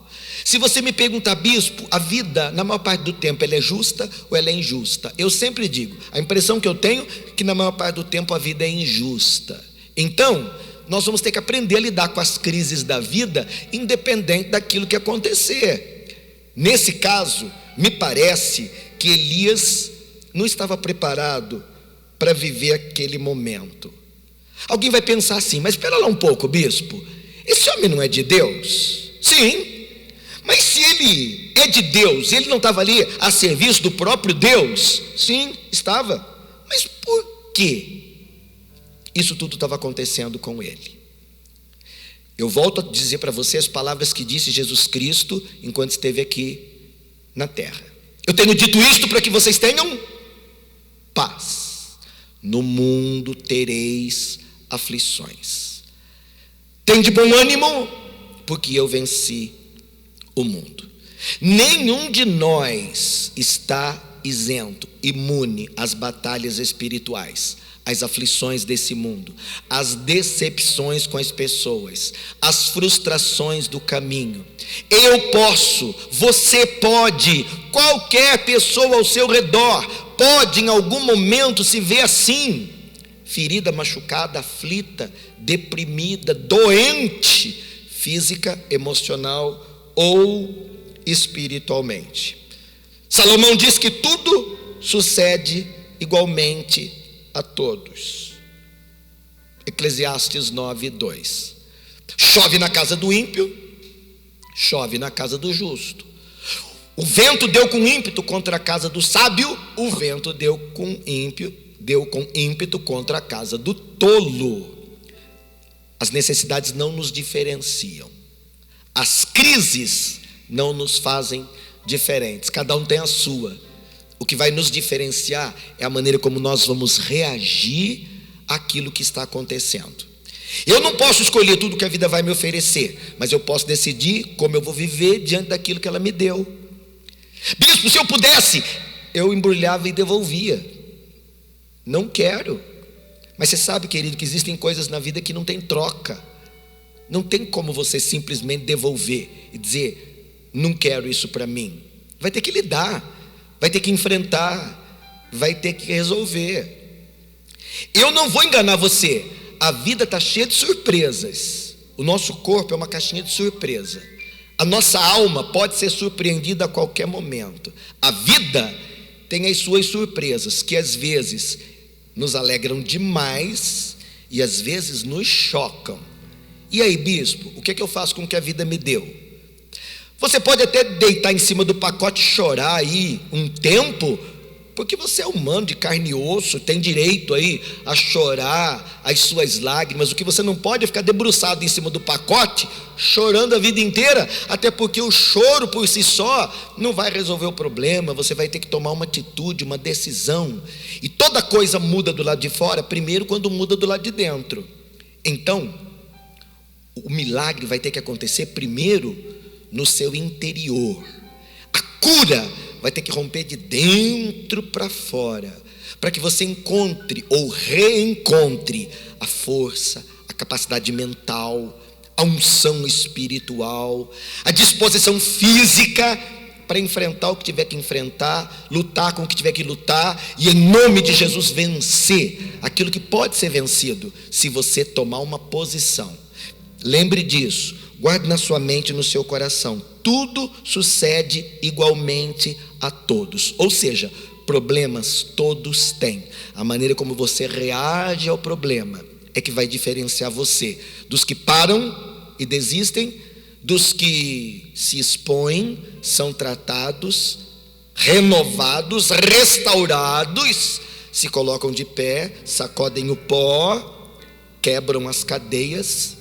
A: Se você me perguntar: bispo, a vida na maior parte do tempo ela é justa ou ela é injusta? Eu sempre digo, a impressão que eu tenho é que na maior parte do tempo a vida é injusta. Então, nós vamos ter que aprender a lidar com as crises da vida, independente daquilo que acontecer. Nesse caso, me parece que Elias não estava preparado para viver aquele momento. Alguém vai pensar assim: mas espera lá um pouco, bispo, esse homem não é de Deus? Sim, mas se ele é de Deus, ele não estava ali a serviço do próprio Deus? Sim, estava. Mas por que isso tudo estava acontecendo com ele? Eu volto a dizer para você as palavras que disse Jesus Cristo enquanto esteve aqui na terra: eu tenho dito isto para que vocês tenham paz. No mundo tereis aflições. Tende bom ânimo, porque eu venci o mundo. Nenhum de nós está isento, imune às batalhas espirituais, às aflições desse mundo, às decepções com as pessoas, às frustrações do caminho. Eu posso, você pode, qualquer pessoa ao seu redor pode em algum momento se ver assim, ferida, machucada, aflita, deprimida, doente, física, emocional ou espiritualmente. Salomão diz que tudo sucede igualmente a todos. Eclesiastes 9:2. Chove na casa do ímpio, chove na casa do justo. O vento deu com ímpeto contra a casa do sábio, o vento deu com ímpeto contra a casa do tolo. As necessidades não nos diferenciam, as crises não nos fazem diferentes, cada um tem a sua. O que vai nos diferenciar é a maneira como nós vamos reagir àquilo que está acontecendo. Eu não posso escolher tudo que a vida vai me oferecer, mas eu posso decidir como eu vou viver diante daquilo que ela me deu. Bispo, se eu pudesse, eu embrulhava e devolvia. Não quero. Mas você sabe, querido, que existem coisas na vida que não tem troca. Não tem como você simplesmente devolver e dizer, não quero isso para mim. Vai ter que lidar, vai ter que enfrentar, vai ter que resolver. Eu não vou enganar você, a vida está cheia de surpresas. O nosso corpo é uma caixinha de surpresa. A nossa alma pode ser surpreendida a qualquer momento. A vida tem as suas surpresas, que às vezes nos alegram demais e às vezes nos chocam. E aí, bispo, o que é que eu faço com o que a vida me deu? Você pode até deitar em cima do pacote e chorar aí um tempo, porque você é humano de carne e osso, tem direito aí a chorar as suas lágrimas. O que você não pode é ficar debruçado em cima do pacote, chorando a vida inteira, até porque o choro por si só não vai resolver o problema. Você vai ter que tomar uma atitude, uma decisão, e toda coisa muda do lado de fora, primeiro quando muda do lado de dentro. Então, o milagre vai ter que acontecer primeiro no seu interior. A cura vai ter que romper de dentro para fora, para que você encontre ou reencontre a força, a capacidade mental, a unção espiritual, a disposição física para enfrentar o que tiver que enfrentar, lutar com o que tiver que lutar, e em nome de Jesus vencer aquilo que pode ser vencido, se você tomar uma posição. Lembre disso, guarde na sua mente e no seu coração, tudo sucede igualmente a todos. Ou seja, problemas todos têm. A maneira como você reage ao problema é que vai diferenciar você dos que param e desistem, dos que se expõem, são tratados, renovados, restaurados, se colocam de pé, sacodem o pó, quebram as cadeias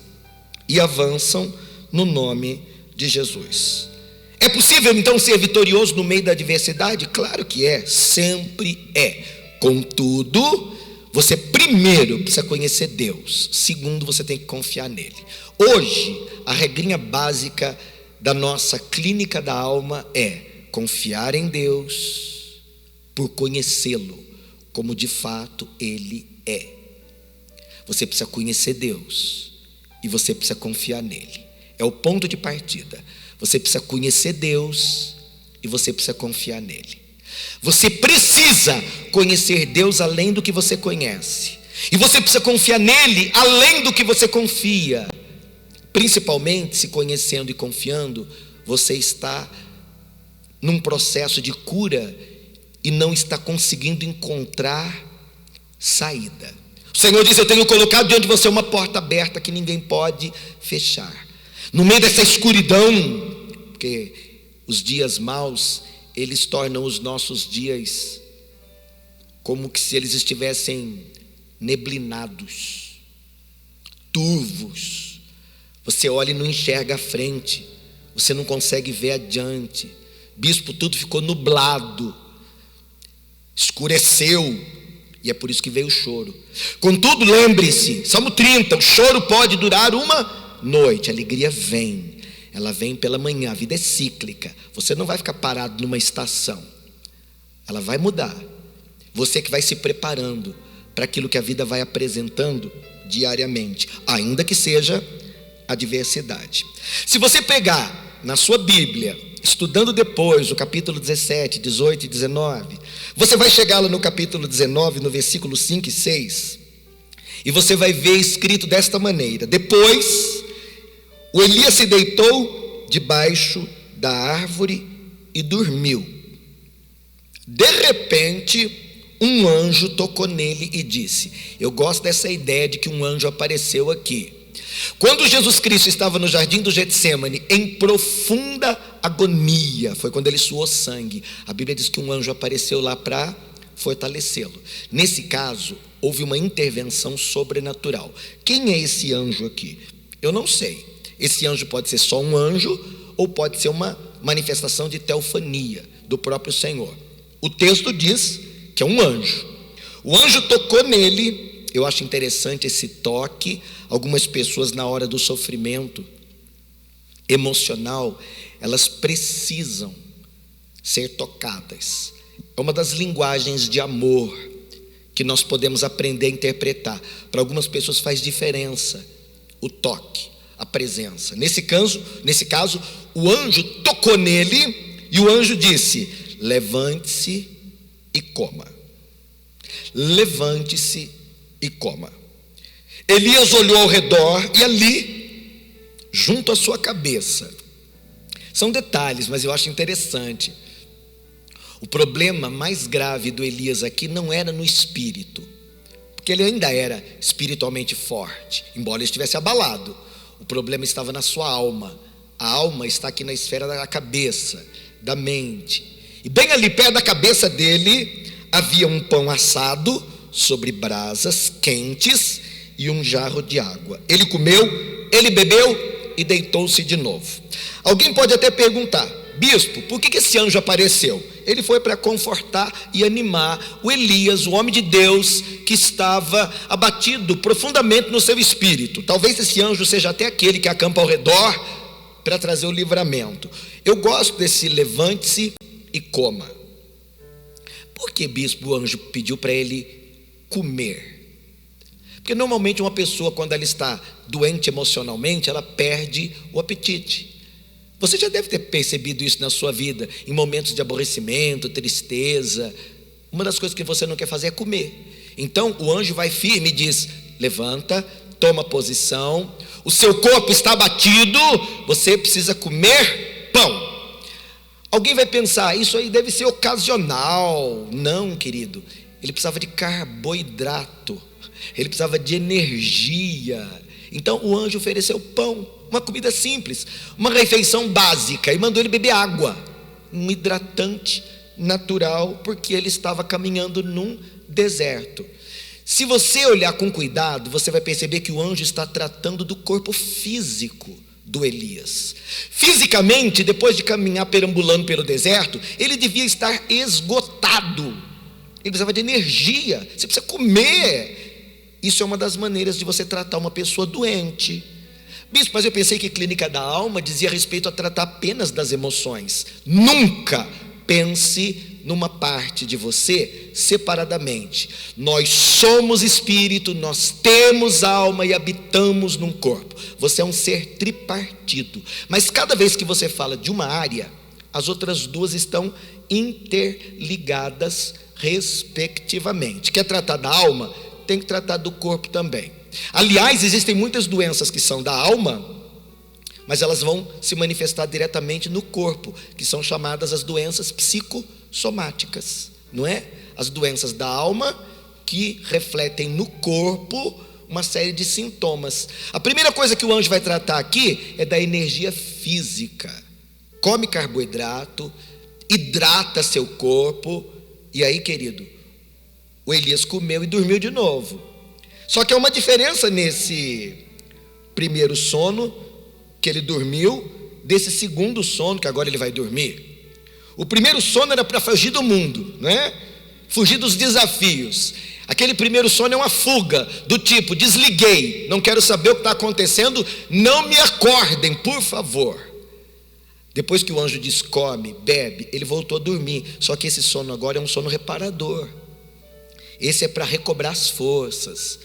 A: e avançam no nome de Jesus. É possível então ser vitorioso no meio da adversidade? Claro que é, sempre é. Contudo, você primeiro precisa conhecer Deus, segundo você tem que confiar nele. Hoje, a regrinha básica da nossa clínica da alma é confiar em Deus por conhecê-lo como de fato ele é. Você precisa conhecer Deus e você precisa confiar nele. É o ponto de partida. Você precisa conhecer Deus e você precisa confiar nele. Você precisa conhecer Deus além do que você conhece, e você precisa confiar nele além do que você confia. Principalmente se conhecendo e confiando, você está num processo de cura e não está conseguindo encontrar saída. O Senhor diz: eu tenho colocado diante de você uma porta aberta que ninguém pode fechar. No meio dessa escuridão, porque os dias maus, eles tornam os nossos dias como que se eles estivessem neblinados, turvos. Você olha e não enxerga a frente, você não consegue ver adiante. Bispo, tudo ficou nublado, escureceu, e é por isso que veio o choro. Contudo, lembre-se, Salmo 30, o choro pode durar uma noite, a alegria vem. ela vem pela manhã. A vida é cíclica, você não vai ficar parado numa estação, ela vai mudar. Você que vai se preparando para aquilo que a vida vai apresentando diariamente, ainda que seja adversidade. Se você pegar na sua Bíblia, estudando depois o capítulo 17, 18 e 19, você vai chegar lá no capítulo 19, no versículo 5 e 6, e você vai ver escrito desta maneira: depois o Elias se deitou debaixo da árvore e dormiu. De repente, um anjo tocou nele e disse. Eu gosto dessa ideia de que um anjo apareceu aqui. Quando Jesus Cristo estava no jardim do Getsêmani, em profunda agonia, foi quando ele suou sangue, a Bíblia diz que um anjo apareceu lá para fortalecê-lo. Nesse caso, houve uma intervenção sobrenatural. Quem é esse anjo aqui? Eu não sei. Esse anjo pode ser só um anjo, ou pode ser uma manifestação de teofania do próprio Senhor. O texto diz que é um anjo. O anjo tocou nele. Eu acho interessante esse toque. Algumas pessoas, na hora do sofrimento emocional, elas precisam ser tocadas. É uma das linguagens de amor que nós podemos aprender a interpretar. Para algumas pessoas faz diferença o toque, a presença. Nesse caso, o anjo tocou nele e o anjo disse: levante-se e coma. Levante-se e coma. Elias olhou ao redor e ali, junto à sua cabeça, são detalhes, mas eu acho interessante. O problema mais grave do Elias aqui não era no espírito, porque ele ainda era espiritualmente forte, embora ele estivesse abalado. O problema estava na sua alma. A alma está aqui na esfera da cabeça, da mente. E bem ali perto da cabeça dele havia um pão assado sobre brasas quentes e um jarro de água. Ele comeu, ele bebeu e deitou-se de novo. Alguém pode até perguntar: bispo, por que esse anjo apareceu? Ele foi para confortar e animar o Elias, o homem de Deus, que estava abatido profundamente no seu espírito. Talvez esse anjo seja até aquele que acampa ao redor para trazer o livramento. Eu gosto desse levante-se e coma. Por que, bispo, o anjo pediu para ele comer? Porque normalmente uma pessoa, quando ela está doente emocionalmente, ela perde o apetite. Você já deve ter percebido isso na sua vida, em momentos de aborrecimento, tristeza. Uma das coisas que você não quer fazer é comer. Então o anjo vai firme e diz: levanta, toma posição, o seu corpo está abatido, você precisa comer pão. Alguém vai pensar: isso aí deve ser ocasional. Não, querido, ele precisava de carboidrato, ele precisava de energia. Então o anjo ofereceu pão, uma comida simples, uma refeição básica, e mandou ele beber água, um hidratante natural, porque ele estava caminhando num deserto. Se você olhar com cuidado, você vai perceber que o anjo está tratando do corpo físico do Elias. Fisicamente, depois de caminhar perambulando pelo deserto, ele devia estar esgotado, ele precisava de energia. Você precisa comer. Isso é uma das maneiras de você tratar uma pessoa doente. Bispo, mas eu pensei que clínica da alma dizia respeito a tratar apenas das emoções. Nunca pense numa parte de você separadamente. Nós somos espírito, nós temos alma e habitamos num corpo. Você é um ser tripartido. Mas cada vez que você fala de uma área, as outras duas estão interligadas respectivamente. Quer tratar da alma? Tem que tratar do corpo também. Aliás, existem muitas doenças que são da alma, mas elas vão se manifestar diretamente no corpo, que são chamadas as doenças psicossomáticas, não é? As doenças da alma que refletem no corpo uma série de sintomas. A primeira coisa que o anjo vai tratar aqui é da energia física. Come carboidrato, hidrata seu corpo, e aí, querido, o Elias comeu e dormiu de novo. Só que há uma diferença nesse primeiro sono que ele dormiu, desse segundo sono que agora ele vai dormir. O primeiro sono era para fugir do mundo, né? Fugir dos desafios. Aquele primeiro sono é uma fuga, do tipo: desliguei, não quero saber o que está acontecendo, não me acordem, por favor. Depois que o anjo diz come, bebe, ele voltou a dormir. Só que esse sono agora é um sono reparador. Esse é para recobrar as forças,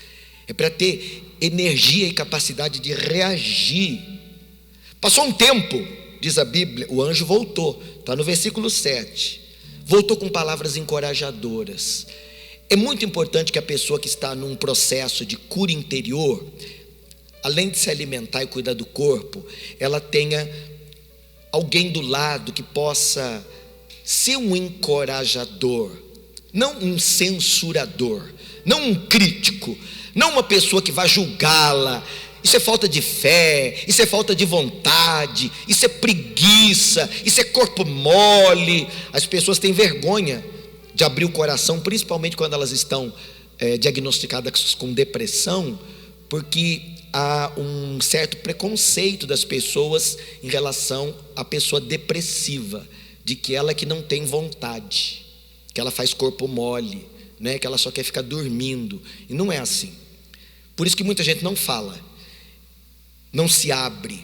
A: é para ter energia e capacidade de reagir. Passou um tempo, diz a Bíblia, o anjo voltou, está no versículo 7. Voltou com palavras encorajadoras. É muito importante que a pessoa que está num processo de cura interior, além de se alimentar e cuidar do corpo, ela tenha alguém do lado que possa ser um encorajador, não um censurador, não um crítico, não uma pessoa que vai julgá-la. Isso é falta de fé, isso é falta de vontade, isso é preguiça, isso é corpo mole. As pessoas têm vergonha de abrir o coração, principalmente quando elas estão diagnosticadas com depressão, porque há um certo preconceito das pessoas em relação à pessoa depressiva, de que ela que não tem vontade, que ela faz corpo mole, né? Que ela só quer ficar dormindo, e não é assim. Por isso que muita gente não fala, não se abre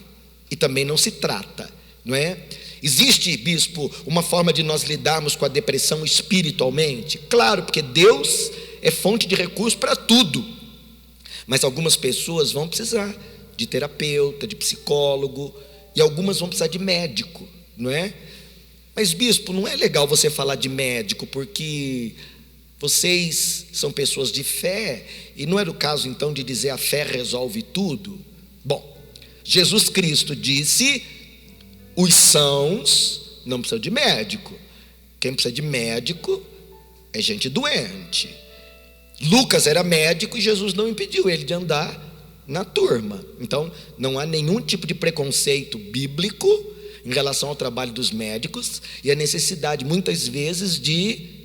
A: e também não se trata, não é? Existe, bispo, uma forma de nós lidarmos com a depressão espiritualmente? Claro, porque Deus é fonte de recursos para tudo, mas algumas pessoas vão precisar de terapeuta, de psicólogo, e algumas vão precisar de médico, não é? Mas, bispo, não é legal você falar de médico, porque vocês são pessoas de fé, e não era o caso então de dizer a fé resolve tudo? Bom, Jesus Cristo disse: os sãos não precisam de médico, quem precisa de médico é gente doente. Lucas era médico e Jesus não impediu ele de andar na turma. Então não há nenhum tipo de preconceito bíblico em relação ao trabalho dos médicos e a necessidade muitas vezes de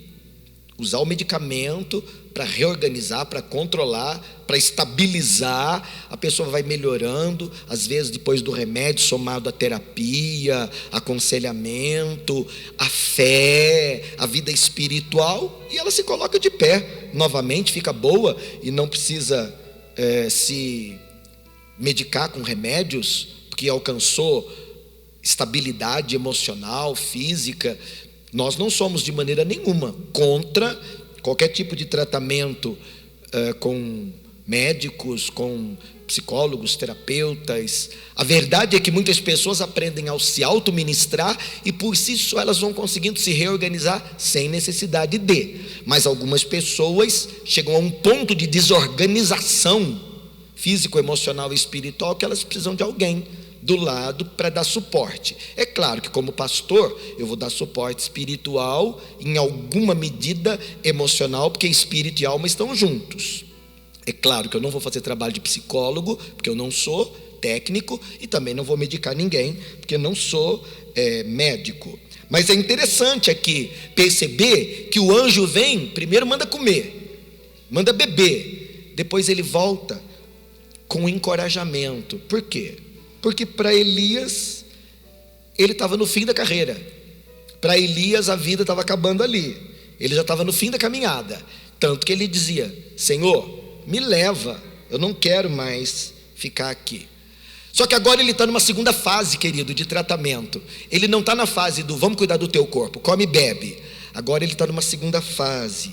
A: usar o medicamento para reorganizar, para controlar, para estabilizar. A pessoa vai melhorando, às vezes depois do remédio, somado à terapia, aconselhamento, a fé, a vida espiritual, e ela se coloca de pé novamente, fica boa e não precisa se medicar com remédios, porque alcançou estabilidade emocional, física. Nós não somos de maneira nenhuma contra qualquer tipo de tratamento com médicos, com psicólogos, terapeutas. A verdade é que muitas pessoas aprendem a se auto-ministrar e por si só elas vão conseguindo se reorganizar sem necessidade de. Mas algumas pessoas chegam a um ponto de desorganização físico, emocional e espiritual que elas precisam de alguém do lado para dar suporte. É claro que como pastor eu vou dar suporte espiritual, em alguma medida emocional, porque espírito e alma estão juntos. É claro que eu não vou fazer trabalho de psicólogo, porque eu não sou técnico, e também não vou medicar ninguém, porque eu não sou médico. Mas é interessante aqui perceber que o anjo vem, primeiro manda comer, manda beber, depois ele volta com encorajamento. Por quê? Porque para Elias, ele estava no fim da carreira. Para Elias a vida estava acabando ali, ele já estava no fim da caminhada. Tanto que ele dizia: Senhor, me leva, eu não quero mais ficar aqui. Só que agora ele está numa segunda fase, querido, de tratamento. Ele não está na fase do vamos cuidar do teu corpo, come e bebe. Agora ele está numa segunda fase.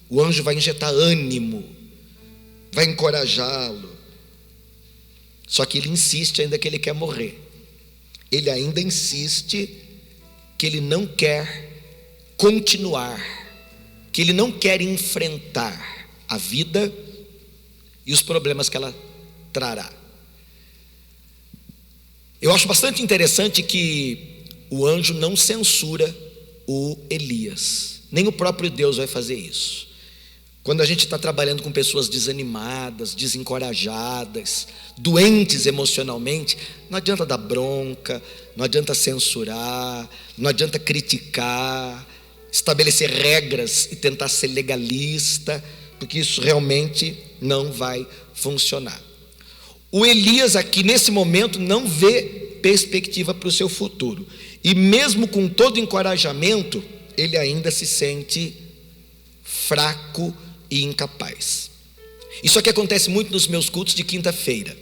A: O anjo vai injetar ânimo, vai encorajá-lo. Só que ele insiste ainda que ele quer morrer. Ele ainda insiste que ele não quer continuar, que ele não quer enfrentar a vida e os problemas que ela trará. Eu acho bastante interessante que o anjo não censura o Elias, nem o próprio Deus vai fazer isso. Quando a gente está trabalhando com pessoas desanimadas, desencorajadas, doentes emocionalmente, não adianta dar bronca, não adianta censurar, não adianta criticar, estabelecer regras e tentar ser legalista, porque isso realmente não vai funcionar. O Elias aqui nesse momento não vê perspectiva para o seu futuro, e mesmo com todo encorajamento, ele ainda se sente fraco e incapaz. Isso aqui acontece muito nos meus cultos de quinta-feira.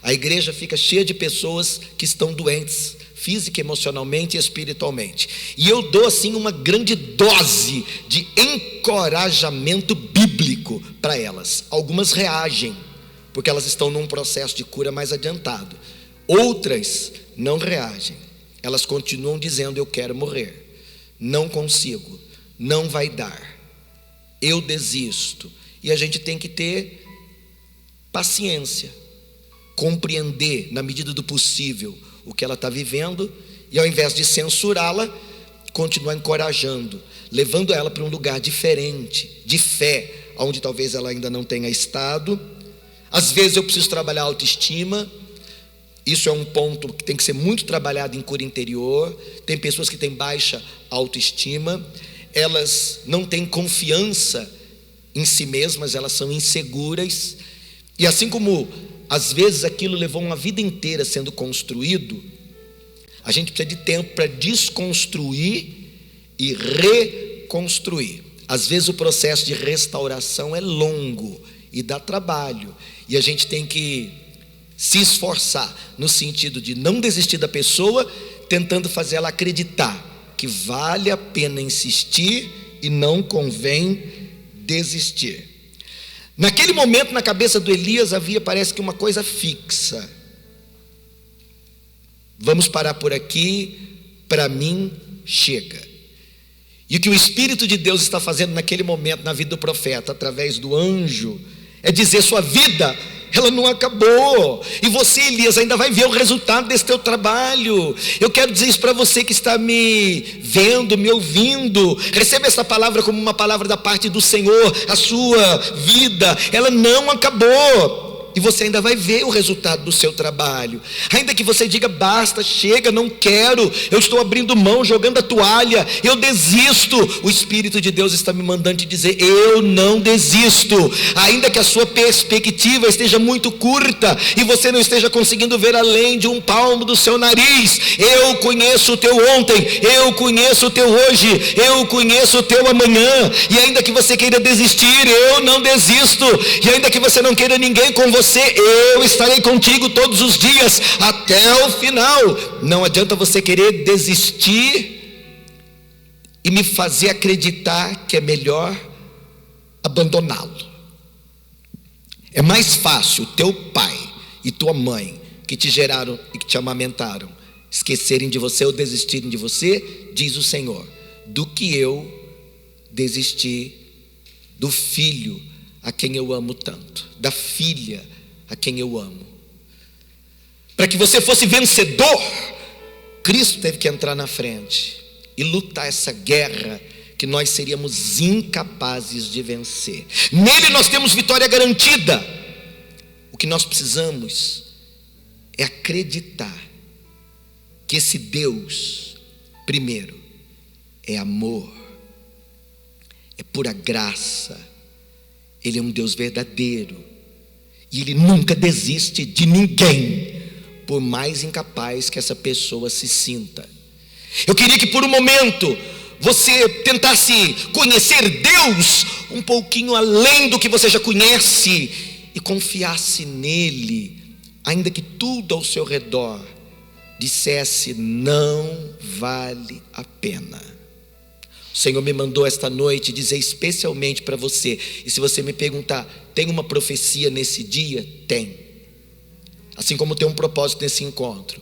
A: A igreja fica cheia de pessoas que estão doentes física, emocionalmente e espiritualmente. E eu dou assim uma grande dose de encorajamento bíblico para elas. Algumas reagem, porque elas estão num processo de cura mais adiantado. Outras não reagem. Elas continuam dizendo: eu quero morrer, não consigo, não vai dar, eu desisto. E a gente tem que ter paciência, compreender na medida do possível o que ela está vivendo, e ao invés de censurá-la, continuar encorajando, levando ela para um lugar diferente, de fé, onde talvez ela ainda não tenha estado. Às vezes eu preciso trabalhar a autoestima. Isso é um ponto que tem que ser muito trabalhado em cura interior. Tem pessoas que têm baixa autoestima, elas não têm confiança em si mesmas, elas são inseguras, e assim como às vezes aquilo levou uma vida inteira sendo construído, a gente precisa de tempo para desconstruir e reconstruir. Às vezes o processo de restauração é longo e dá trabalho, e a gente tem que se esforçar no sentido de não desistir da pessoa, tentando fazer ela acreditar que vale a pena insistir e não convém desistir. Naquele momento, na cabeça do Elias havia, parece que, uma coisa fixa: vamos parar por aqui, para mim chega. E o que o Espírito de Deus está fazendo naquele momento na vida do profeta, através do anjo, é dizer: sua vida, ela não acabou, e você, Elias, ainda vai ver o resultado desse teu trabalho. Eu quero dizer isso para você que está me vendo, me ouvindo. Receba essa palavra como uma palavra da parte do Senhor. A sua vida, ela não acabou, e você ainda vai ver o resultado do seu trabalho. Ainda que você diga: basta, chega, não quero, eu estou abrindo mão, jogando a toalha, eu desisto. O Espírito de Deus está me mandando te dizer: eu não desisto. Ainda que a sua perspectiva esteja muito curta e você não esteja conseguindo ver além de um palmo do seu nariz, eu conheço o teu ontem, eu conheço o teu hoje, eu conheço o teu amanhã. E ainda que você queira desistir, eu não desisto. E ainda que você não queira ninguém com você, eu estarei contigo todos os dias até o final. Não adianta você querer desistir e me fazer acreditar que é melhor abandoná-lo. É mais fácil teu pai e tua mãe, que te geraram e que te amamentaram, esquecerem de você ou desistirem de você, diz o Senhor, do que eu desistir do filho a quem eu amo tanto, da filha a quem eu amo. Para que você fosse vencedor, Cristo teve que entrar na frente e lutar essa guerra que nós seríamos incapazes de vencer. Nele nós temos vitória garantida. O que nós precisamos é acreditar que esse Deus, primeiro, é amor, é pura graça. Ele é um Deus verdadeiro, e Ele nunca desiste de ninguém, por mais incapaz que essa pessoa se sinta. Eu queria que por um momento você tentasse conhecer Deus um pouquinho além do que você já conhece, e confiasse nele, ainda que tudo ao seu redor dissesse: não vale a pena. O Senhor me mandou esta noite dizer especialmente para você. E se você me perguntar: tem uma profecia nesse dia? Tem. Assim como tem um propósito nesse encontro.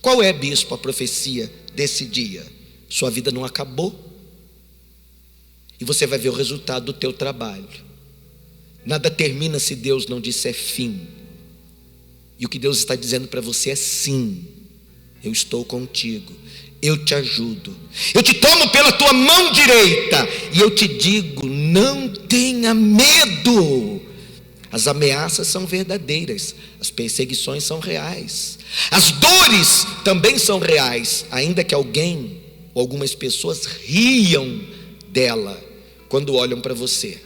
A: Qual é, bispo, a profecia desse dia? Sua vida não acabou, e você vai ver o resultado do teu trabalho. Nada termina se Deus não disser fim. E o que Deus está dizendo para você é: sim, eu estou contigo, eu te ajudo, eu te tomo pela tua mão direita, e eu te digo: não tenha medo. As ameaças são verdadeiras, as perseguições são reais, as dores também são reais, ainda que alguém ou algumas pessoas riam dela quando olham para você.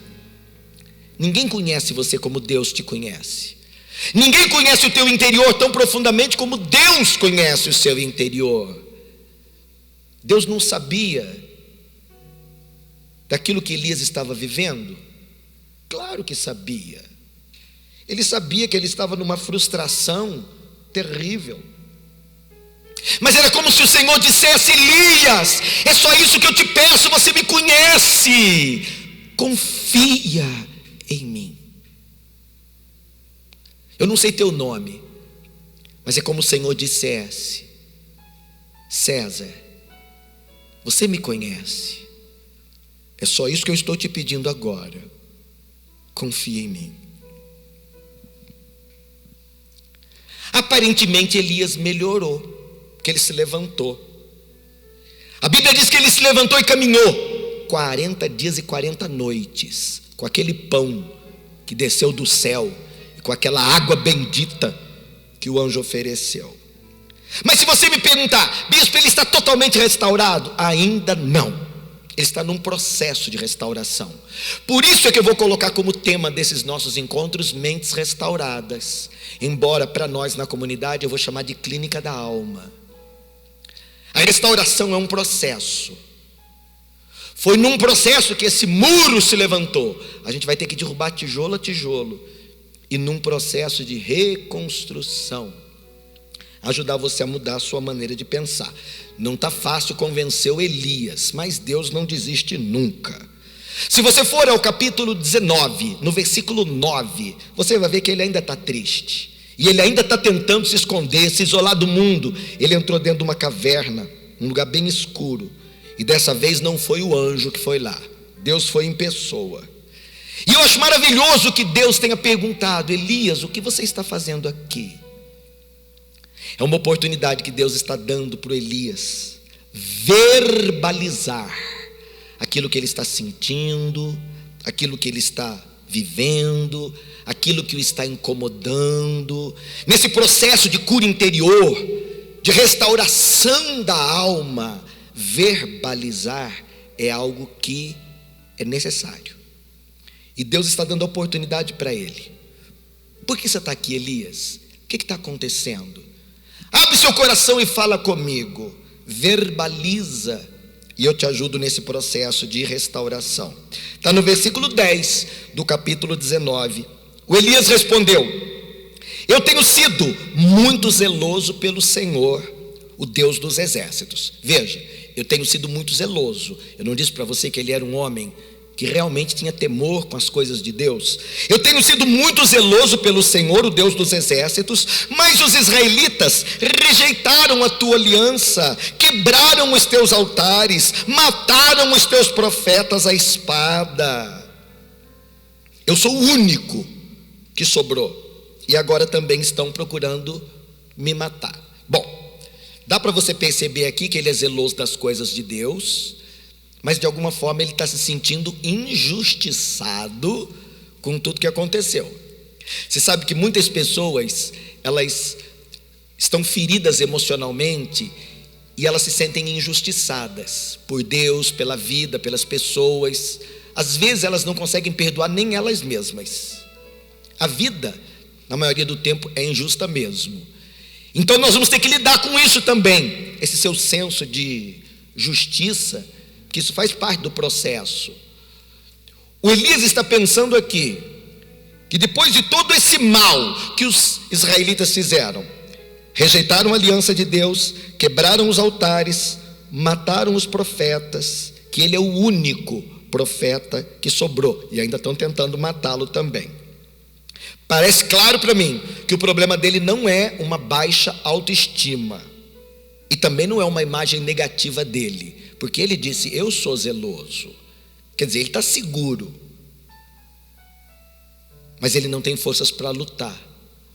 A: Ninguém conhece você como Deus te conhece. Ninguém conhece o teu interior tão profundamente como Deus conhece o seu interior. Deus não sabia daquilo que Elias estava vivendo? Claro que sabia. Ele sabia que ele estava numa frustração terrível. Mas era como se o Senhor dissesse: Elias, é só isso que eu te peço, você me conhece, confia em mim. Eu não sei teu nome, mas é como o Senhor dissesse: César, você me conhece, é só isso que eu estou te pedindo agora, confia em mim. Aparentemente Elias melhorou, porque ele se levantou. A Bíblia diz que ele se levantou e caminhou 40 dias e 40 noites, com aquele pão que desceu do céu, e com aquela água bendita que o anjo ofereceu. Mas se você me perguntar: bispo, ele está totalmente restaurado? Ainda não. Ele está num processo de restauração. Por isso é que eu vou colocar como tema desses nossos encontros mentes restauradas. Embora para nós na comunidade eu vou chamar de clínica da alma. A restauração é um processo. Foi num processo que esse muro se levantou. A gente vai ter que derrubar tijolo a tijolo. E num processo de reconstrução, ajudar você a mudar a sua maneira de pensar. Não está fácil convencer o Elias, mas Deus não desiste nunca. Se você for ao capítulo 19, no versículo 9, você vai ver que ele ainda está triste. E ele ainda está tentando se esconder, se isolar do mundo. Ele entrou dentro de uma caverna, um lugar bem escuro. E dessa vez não foi o anjo que foi lá, Deus foi em pessoa. E eu acho maravilhoso que Deus tenha perguntado: Elias, o que você está fazendo aqui? É uma oportunidade que Deus está dando para o Elias verbalizar aquilo que ele está sentindo, aquilo que ele está vivendo, aquilo que o está incomodando. Nesse processo de cura interior, de restauração da alma, verbalizar é algo que é necessário. E Deus está dando oportunidade para ele. Por que você está aqui, Elias? O que está acontecendo? Abre seu coração e fala comigo. Verbaliza, e eu te ajudo nesse processo de restauração. Está no versículo 10 do capítulo 19. O Elias respondeu: eu tenho sido muito zeloso pelo Senhor, o Deus dos exércitos. Veja, eu tenho sido muito zeloso. Eu não disse para você que ele era um homem que realmente tinha temor com as coisas de Deus. Eu tenho sido muito zeloso pelo Senhor, o Deus dos exércitos, mas os israelitas rejeitaram a tua aliança, quebraram os teus altares, mataram os teus profetas à espada. Eu sou o único que sobrou, e agora também estão procurando me matar. Bom, dá para você perceber aqui que ele é zeloso das coisas de Deus, mas de alguma forma ele está se sentindo injustiçado com tudo que aconteceu. Você sabe que muitas pessoas, elas estão feridas emocionalmente e elas se sentem injustiçadas por Deus, pela vida, pelas pessoas. Às vezes elas não conseguem perdoar nem elas mesmas. A vida, na maioria do tempo, é injusta mesmo. Então nós vamos ter que lidar com isso também, esse seu senso de justiça, que isso faz parte do processo. O Elias está pensando aqui que depois de todo esse mal que os israelitas fizeram, rejeitaram a aliança de Deus, quebraram os altares, mataram os profetas, que ele é o único profeta que sobrou, e ainda estão tentando matá-lo também. Parece claro para mim que o problema dele não é uma baixa autoestima, e também não é uma imagem negativa dele, porque ele disse: eu sou zeloso. Quer dizer, ele está seguro, mas ele não tem forças para lutar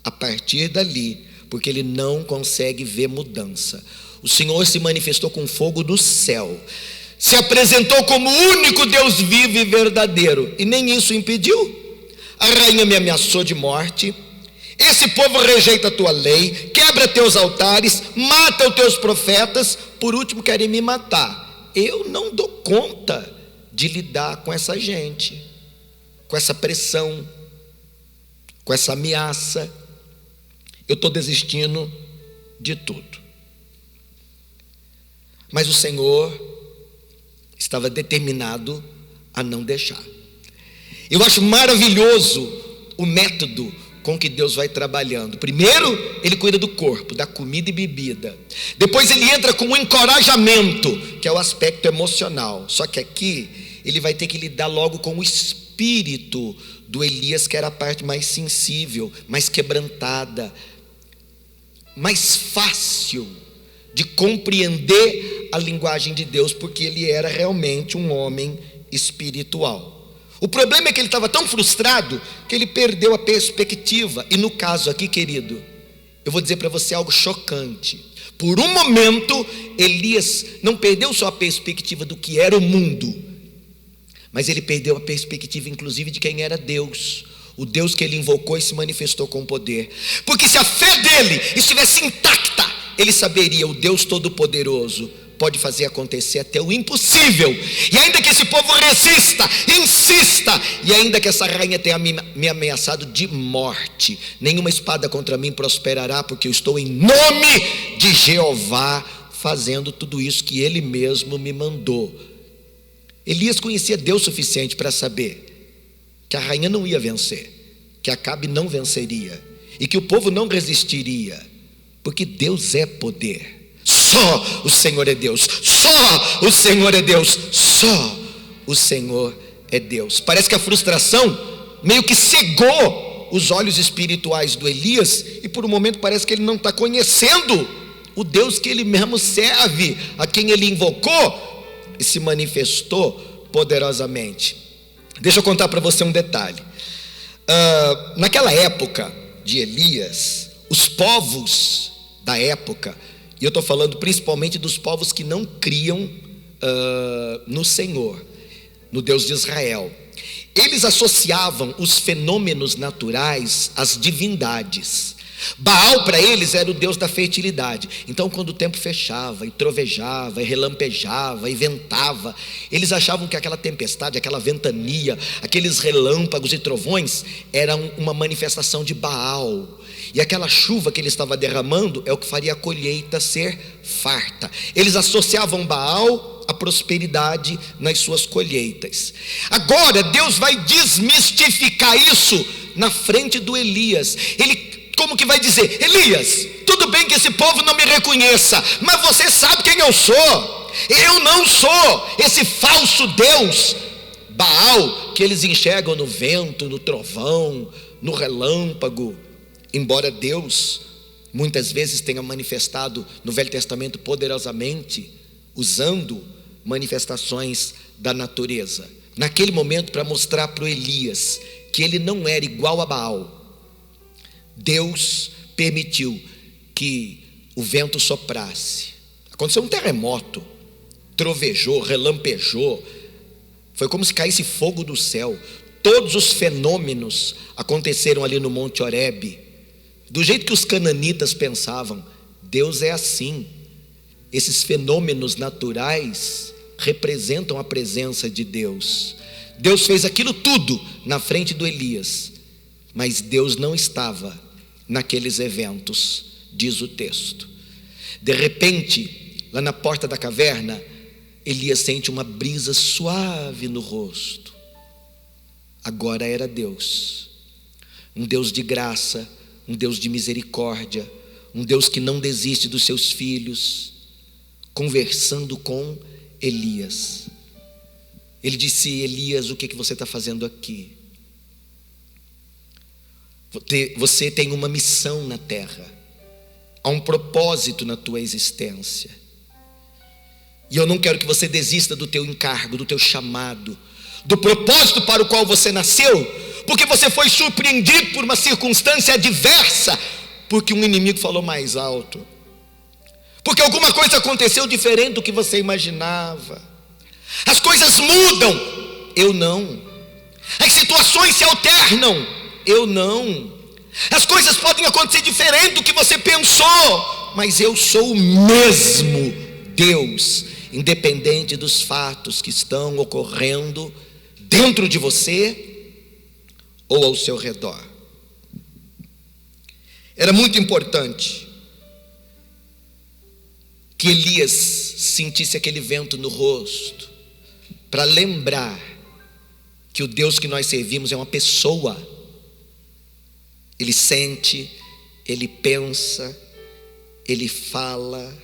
A: a partir dali, porque ele não consegue ver mudança. O Senhor se manifestou com fogo do céu, se apresentou como o único Deus vivo e verdadeiro, e nem isso impediu. A rainha me ameaçou de morte, esse povo rejeita a tua lei, quebra teus altares, mata os teus profetas, por último querem me matar. Eu não dou conta de lidar com essa gente, com essa pressão, com essa ameaça. Eu estou desistindo de tudo. Mas o Senhor estava determinado a não deixar. Eu acho maravilhoso o método com que Deus vai trabalhando. Primeiro, ele cuida do corpo, da comida e bebida. Depois ele entra com o encorajamento, que é o aspecto emocional. Só que aqui, ele vai ter que lidar logo com o espírito do Elias, que era a parte mais sensível, mais quebrantada, mais fácil de compreender a linguagem de Deus, porque ele era realmente um homem espiritual. O problema é que ele estava tão frustrado que ele perdeu a perspectiva. E no caso aqui, querido, eu vou dizer para você algo chocante. Por um momento, Elias não perdeu só a perspectiva do que era o mundo, mas ele perdeu a perspectiva inclusive de quem era Deus. O Deus que ele invocou e se manifestou com poder. Porque se a fé dele estivesse intacta, ele saberia: o Deus Todo-Poderoso pode fazer acontecer até o impossível. E ainda que esse povo resista, insista, e ainda que essa rainha tenha me ameaçado de morte, nenhuma espada contra mim prosperará, porque eu estou em nome de Jeová fazendo tudo isso que ele mesmo me mandou. Elias conhecia Deus suficiente para saber que a rainha não ia vencer, que Acabe não venceria, e que o povo não resistiria, porque Deus é poder. Só o Senhor é Deus, só o Senhor é Deus, só o Senhor é Deus. Parece que a frustração meio que cegou os olhos espirituais do Elias, e por um momento parece que ele não está conhecendo o Deus que ele mesmo serve, a quem ele invocou e se manifestou poderosamente. Deixa eu contar para você um detalhe. Naquela época de Elias, os povos da época, e eu estou falando principalmente dos povos que não criam no Senhor, no Deus de Israel, eles associavam os fenômenos naturais às divindades. Baal para eles era o Deus da fertilidade. Então quando o tempo fechava e trovejava e relampejava e ventava, eles achavam que aquela tempestade, aquela ventania, aqueles relâmpagos e trovões eram uma manifestação de Baal. E aquela chuva que ele estava derramando é o que faria a colheita ser farta. Eles associavam Baal à prosperidade nas suas colheitas. Agora Deus vai desmistificar isso na frente do Elias. Ele como que vai dizer: Elias, tudo bem que esse povo não me reconheça, mas você sabe quem eu sou. Eu não sou esse falso Deus Baal que eles enxergam no vento, no trovão, no relâmpago. Embora Deus muitas vezes tenha manifestado no Velho Testamento poderosamente, usando manifestações da natureza, naquele momento, para mostrar para o Elias que ele não era igual a Baal, Deus permitiu que o vento soprasse. Aconteceu um terremoto, trovejou, relampejou, foi como se caísse fogo do céu. Todos os fenômenos aconteceram ali no Monte Horebe. Do jeito que os cananitas pensavam, Deus é assim. Esses fenômenos naturais representam a presença de Deus. Deus fez aquilo tudo na frente do Elias, mas Deus não estava naqueles eventos, diz o texto. De repente, lá na porta da caverna, Elias sente uma brisa suave no rosto. Agora era Deus, um Deus de graça, um Deus de misericórdia, um Deus que não desiste dos seus filhos, conversando com Elias. Ele disse: Elias, o que você está fazendo aqui? Você tem uma missão na terra, há um propósito na tua existência, e eu não quero que você desista do teu encargo, do teu chamado, do propósito para o qual você nasceu, porque você foi surpreendido por uma circunstância adversa, porque um inimigo falou mais alto, porque alguma coisa aconteceu diferente do que você imaginava. As coisas mudam, eu não. As situações se alternam, eu não. As coisas podem acontecer diferente do que você pensou, mas eu sou o mesmo Deus, independente dos fatos que estão ocorrendo dentro de você ou ao seu redor. Era muito importante que Elias sentisse aquele vento no rosto, para lembrar que o Deus que nós servimos é uma pessoa, ele sente, ele pensa, ele fala.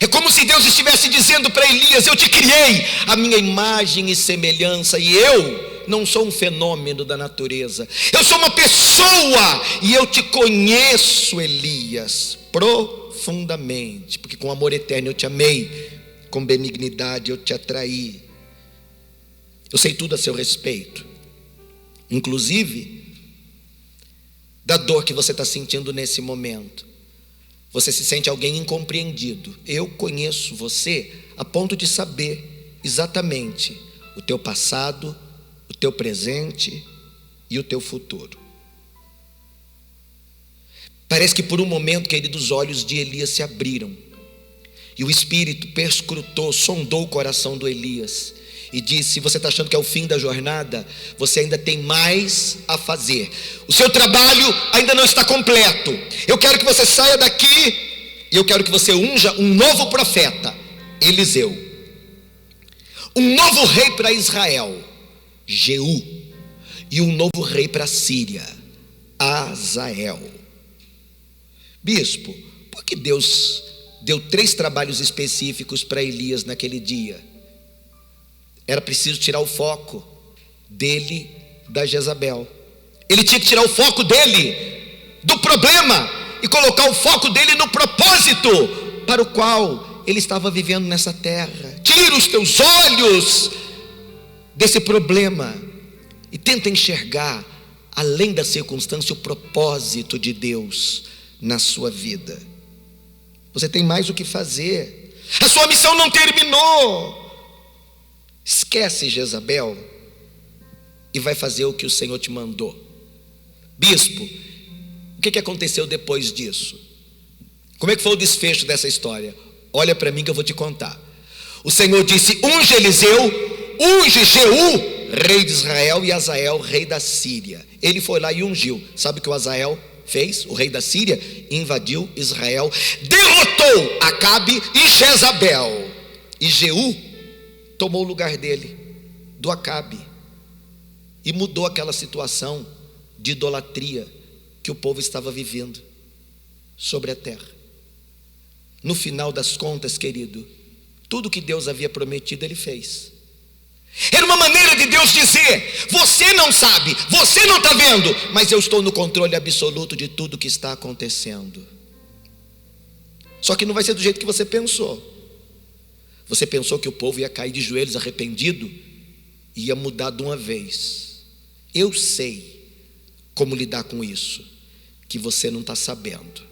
A: É como se Deus estivesse dizendo para Elias: eu te criei a minha imagem e semelhança, e eu não sou um fenômeno da natureza, eu sou uma pessoa, e eu te conheço, Elias, profundamente, porque com amor eterno eu te amei, com benignidade eu te atraí. Eu sei tudo a seu respeito, inclusive da dor que você está sentindo nesse momento. Você se sente alguém incompreendido. Eu conheço você a ponto de saber exatamente o teu passado, o teu presente e o teu futuro. Parece que por um momento, queridos, os olhos de Elias se abriram, e o Espírito perscrutou, sondou o coração do Elias e disse: você está achando que é o fim da jornada? Você ainda tem mais a fazer. O seu trabalho ainda não está completo. Eu quero que você saia daqui e eu quero que você unja um novo profeta, Eliseu, um novo rei para Israel, Jeú, e um novo rei para a Síria, Azael. Bispo, por que Deus deu 3 trabalhos específicos para Elias naquele dia? Era preciso tirar o foco dele da Jezabel. Ele tinha que tirar o foco dele do problema e colocar o foco dele no propósito para o qual ele estava vivendo nessa terra. Tira os teus olhos desse problema e tenta enxergar, além da circunstância, o propósito de Deus na sua vida. Você tem mais o que fazer. A sua missão não terminou. Esquece Jezabel e vai fazer o que o Senhor te mandou. Bispo, o que aconteceu depois disso? Como é que foi o desfecho dessa história? Olha para mim que eu vou te contar. O Senhor disse: unge Eliseu, unge Jeú, rei de Israel, e Azael, rei da Síria. Ele foi lá e ungiu. Sabe o que o Azael fez? O rei da Síria invadiu Israel, derrotou Acabe e Jezabel, e Jeú tomou o lugar dele, do Acabe, e mudou aquela situação de idolatria que o povo estava vivendo sobre a terra. No final das contas, querido, tudo que Deus havia prometido, ele fez. Era uma maneira de Deus dizer: você não sabe, você não está vendo, mas eu estou no controle absoluto de tudo que está acontecendo. Só que não vai ser do jeito que você pensou. Você pensou que o povo ia cair de joelhos arrependido e ia mudar de uma vez. Eu sei como lidar com isso, que você não está sabendo.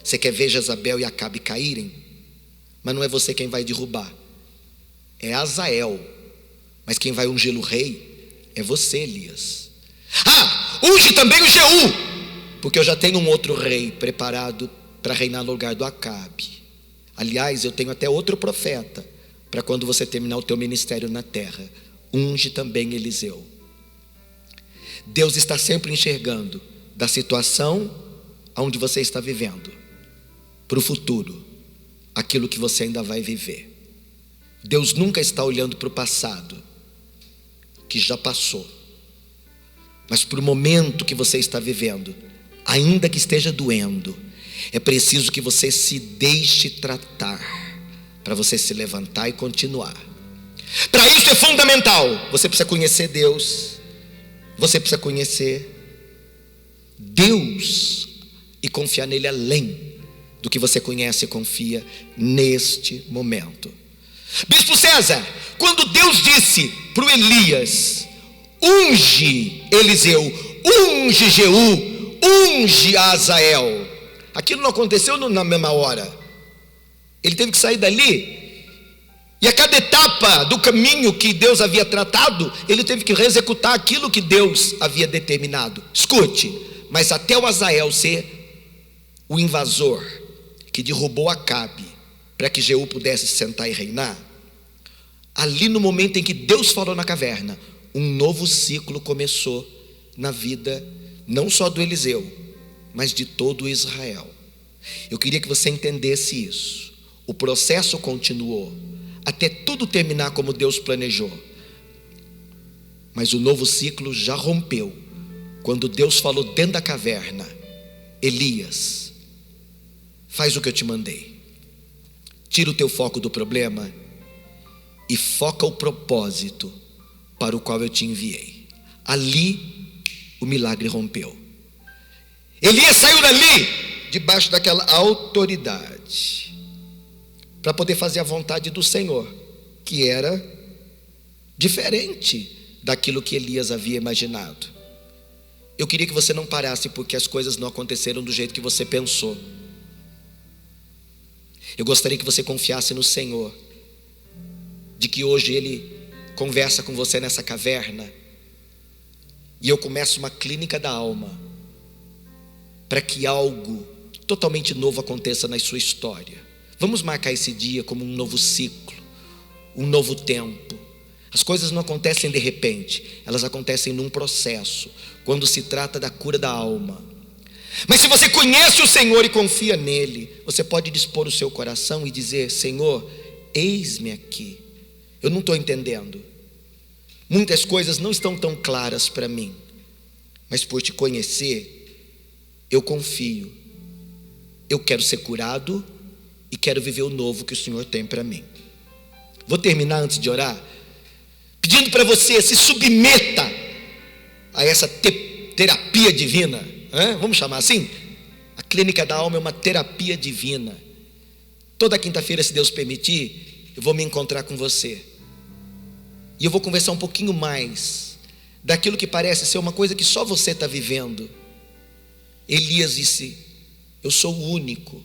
A: Você quer ver Jezabel e Acabe caírem, mas não é você quem vai derrubar, é Azael. Mas quem vai ungir o rei é você, Elias. Unge também o Jeú, porque eu já tenho um outro rei preparado para reinar no lugar do Acabe. Aliás, eu tenho até outro profeta para quando você terminar o teu ministério na terra. Unge também Eliseu. Deus está sempre enxergando da situação onde você está vivendo para o futuro, aquilo que você ainda vai viver. Deus nunca está olhando para o passado, que já passou, mas para o momento que você está vivendo, ainda que esteja doendo. É preciso que você se deixe tratar, para você se levantar e continuar. Para isso é fundamental, você precisa conhecer Deus, você precisa conhecer Deus e confiar nele além do que você conhece e confia neste momento. Bispo César, quando Deus disse para o Elias: unge Eliseu, unge Jeú, unge Azael, aquilo não aconteceu na mesma hora. Ele teve que sair dali, e a cada etapa do caminho que Deus havia tratado, ele teve que executar aquilo que Deus havia determinado. Escute, mas até o Azael ser o invasor que derrubou Acabe, para que Jeú pudesse sentar e reinar, ali no momento em que Deus falou na caverna, um novo ciclo começou na vida, não só do Eliseu, mas de todo Israel. Eu queria que você entendesse isso. O processo continuou até tudo terminar como Deus planejou, mas o novo ciclo já rompeu quando Deus falou dentro da caverna: Elias, faz o que eu te mandei, tira o teu foco do problema e foca o propósito para o qual eu te enviei. Ali o milagre rompeu. Elias saiu dali debaixo daquela autoridade para poder fazer a vontade do Senhor, que era diferente daquilo que Elias havia imaginado. Eu queria que você não parasse porque as coisas não aconteceram do jeito que você pensou. Eu gostaria que você confiasse no Senhor, de que hoje Ele conversa com você nessa caverna, e eu começo uma clínica da alma, para que algo totalmente novo aconteça na sua história. Vamos marcar esse dia como um novo ciclo, um novo tempo. As coisas não acontecem de repente, elas acontecem num processo, quando se trata da cura da alma. Mas se você conhece o Senhor e confia nele, você pode dispor o seu coração e dizer: Senhor, eis-me aqui. Eu não estou entendendo, muitas coisas não estão tão claras para mim, mas por te conhecer, eu confio. Eu quero ser curado e quero viver o novo que o Senhor tem para mim. Vou terminar antes de orar pedindo para você: se submeta a essa terapia divina, vamos chamar assim? A clínica da alma é uma terapia divina. Toda quinta-feira, se Deus permitir, eu vou me encontrar com você, e eu vou conversar um pouquinho mais daquilo que parece ser uma coisa que só você está vivendo. Elias disse: eu sou o único,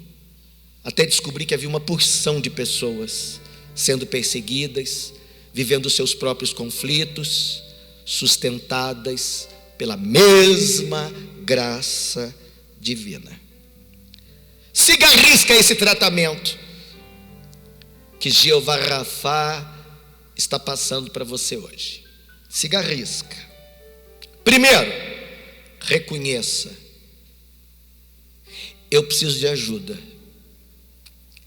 A: até descobrir que havia uma porção de pessoas sendo perseguidas, vivendo seus próprios conflitos, sustentadas pela mesma graça divina. Siga à risca esse tratamento que Jeová Rafá está passando para você hoje. Siga à risca. Primeiro, reconheça: eu preciso de ajuda.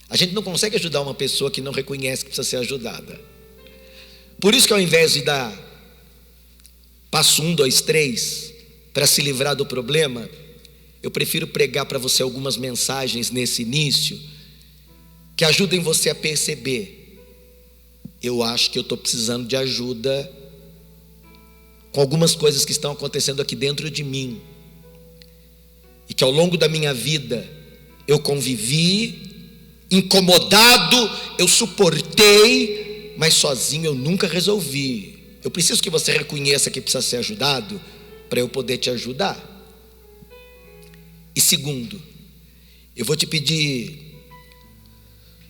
A: A gente não consegue ajudar uma pessoa que não reconhece que precisa ser ajudada. Por isso que ao invés de dar passo 1, 2, 3 para se livrar do problema, eu prefiro pregar para você algumas mensagens nesse início que ajudem você a perceber: eu acho que eu estou precisando de ajuda com algumas coisas que estão acontecendo aqui dentro de mim, e que ao longo da minha vida eu convivi, incomodado, eu suportei, mas sozinho eu nunca resolvi. Eu preciso que você reconheça que precisa ser ajudado para eu poder te ajudar. E segundo, eu vou te pedir: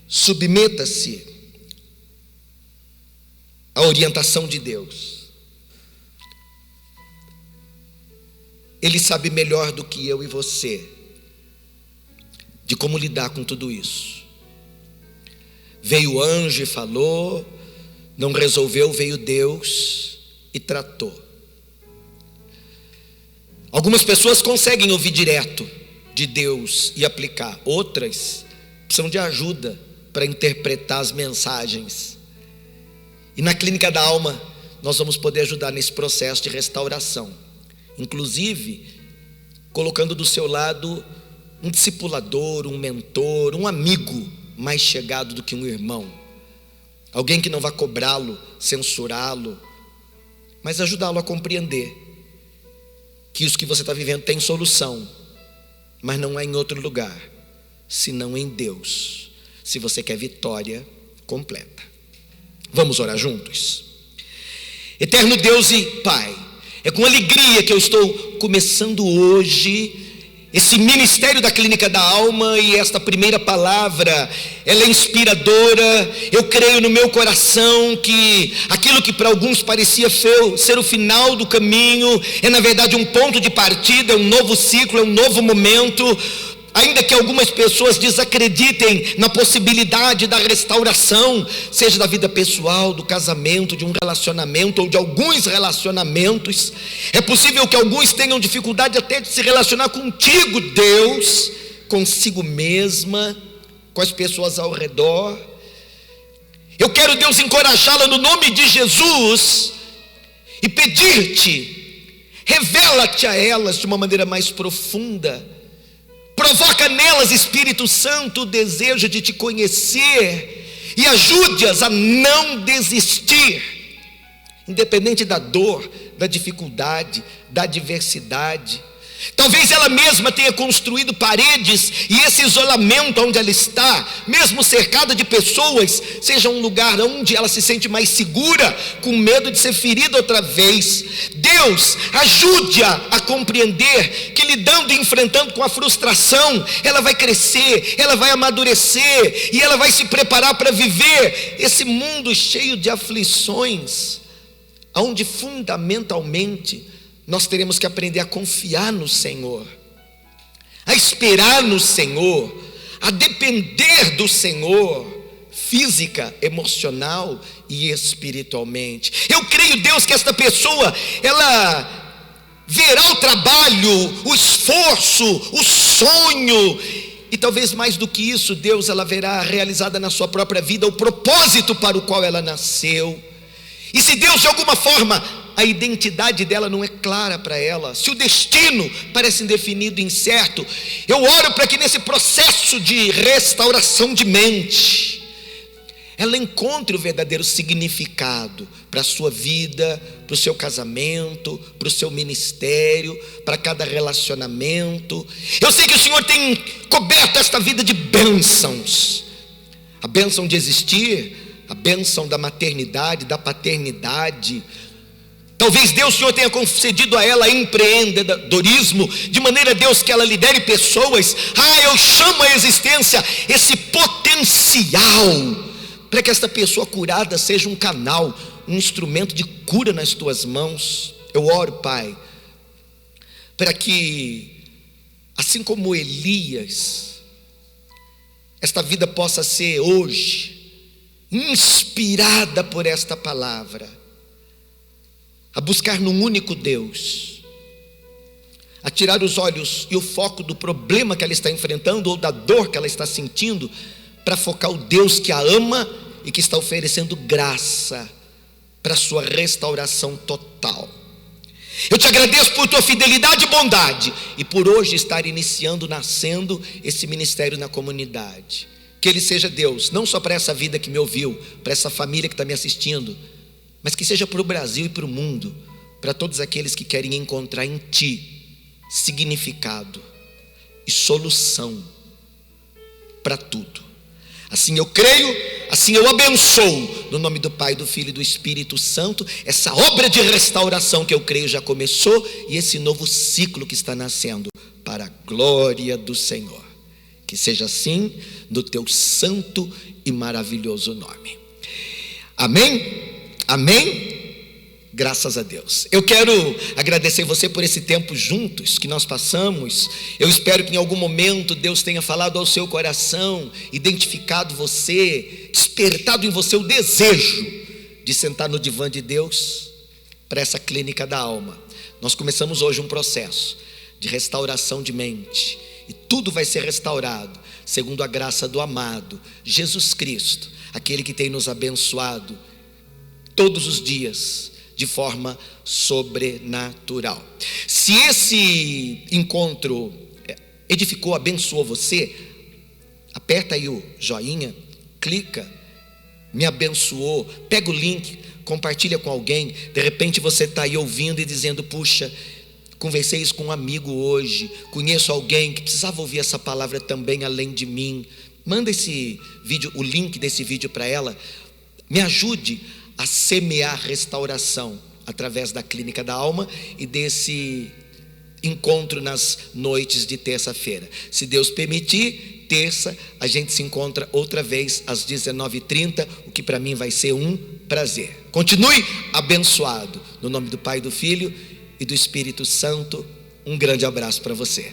A: submeta-se à orientação de Deus. Ele sabe melhor do que eu e você de como lidar com tudo isso. Veio o anjo e falou, não resolveu, veio Deus e tratou. Algumas pessoas conseguem ouvir direto de Deus e aplicar, outras precisam de ajuda para interpretar as mensagens. E na clínica da alma nós vamos poder ajudar nesse processo de restauração, inclusive colocando do seu lado um discipulador, um mentor, um amigo mais chegado do que um irmão, alguém que não vai cobrá-lo, censurá-lo, mas ajudá-lo a compreender que isso que você está vivendo tem solução, mas não é em outro lugar, senão em Deus, se você quer vitória completa. Vamos orar juntos? Eterno Deus e Pai, é com alegria que eu estou começando hoje esse ministério da Clínica da Alma, e esta primeira palavra, ela é inspiradora. Eu creio no meu coração que aquilo que para alguns parecia ser o final do caminho, é na verdade um ponto de partida, é um novo ciclo, é um novo momento. Ainda que algumas pessoas desacreditem na possibilidade da restauração, seja da vida pessoal, do casamento, de um relacionamento ou de alguns relacionamentos, é possível que alguns tenham dificuldade até de se relacionar contigo, Deus, consigo mesma, com as pessoas ao redor. Eu quero, Deus, encorajá-la no nome de Jesus e pedir-te: Revela-te a elas de uma maneira mais profunda. Provoca nelas, Espírito Santo, o desejo de te conhecer e ajude-as a não desistir, independente da dor, da dificuldade, da adversidade. Talvez ela mesma tenha construído paredes e esse isolamento onde ela está, mesmo cercada de pessoas, seja um lugar onde ela se sente mais segura, com medo de ser ferida outra vez. Deus, ajude-a a compreender que lidando e enfrentando com a frustração, ela vai crescer, ela vai amadurecer e ela vai se preparar para viver esse mundo cheio de aflições, onde fundamentalmente nós teremos que aprender a confiar no Senhor, a esperar no Senhor, a depender do Senhor, física, emocional e espiritualmente. Eu creio, Deus, que esta pessoa, ela verá o trabalho, o esforço, o sonho, e talvez mais do que isso, Deus, ela verá realizada na sua própria vida o propósito para o qual ela nasceu. E se Deus, de alguma forma, a identidade dela não é clara para ela, se o destino parece indefinido e incerto, eu oro para que nesse processo de restauração de mente, ela encontre o verdadeiro significado para a sua vida, para o seu casamento, para o seu ministério, para cada relacionamento. Eu sei que o Senhor tem coberto esta vida de bênçãos, a bênção de existir, a bênção da maternidade, da paternidade. Talvez Deus, Senhor, tenha concedido a ela empreendedorismo, de maneira, Deus, que ela lidere pessoas. Eu chamo à existência esse potencial, para que esta pessoa curada seja um canal, um instrumento de cura nas tuas mãos. Eu oro, Pai, para que, assim como Elias, esta vida possa ser hoje inspirada por esta palavra, a buscar num único Deus, a tirar os olhos e o foco do problema que ela está enfrentando ou da dor que ela está sentindo, para focar o Deus que a ama e que está oferecendo graça para a sua restauração total. Eu te agradeço por tua fidelidade e bondade e por hoje estar iniciando, nascendo esse ministério na comunidade. Que ele seja, Deus, não só para essa vida que me ouviu, para essa família que está me assistindo, mas que seja para o Brasil e para o mundo, para todos aqueles que querem encontrar em Ti significado e solução para tudo. Assim eu creio, assim eu abençoo, no nome do Pai, do Filho e do Espírito Santo, essa obra de restauração que eu creio já começou e esse novo ciclo que está nascendo, para a glória do Senhor. Que seja assim, no Teu santo e maravilhoso nome. Amém? Amém? Graças a Deus. Eu quero agradecer você por esse tempo juntos que nós passamos. Eu espero que em algum momento Deus tenha falado ao seu coração, identificado você, despertado em você o desejo de sentar no divã de Deus para essa clínica da alma. Nós começamos hoje um processo de restauração de mente e tudo vai ser restaurado segundo a graça do amado Jesus Cristo, aquele que tem nos abençoado todos os dias de forma sobrenatural. Se esse encontro edificou, abençoou você, aperta aí o joinha, clica, me abençoou, pega o link, compartilha com alguém. De repente você está aí ouvindo e dizendo: puxa, conversei isso com um amigo hoje, conheço alguém que precisava ouvir essa palavra também além de mim. Manda esse vídeo, o link desse vídeo para ela. Me ajude a semear restauração através da Clínica da Alma e desse encontro nas noites de terça-feira. Se Deus permitir, terça a gente se encontra outra vez às 19h30, o que para mim vai ser um prazer. Continue abençoado, no nome do Pai, do Filho e do Espírito Santo. Um grande abraço para você.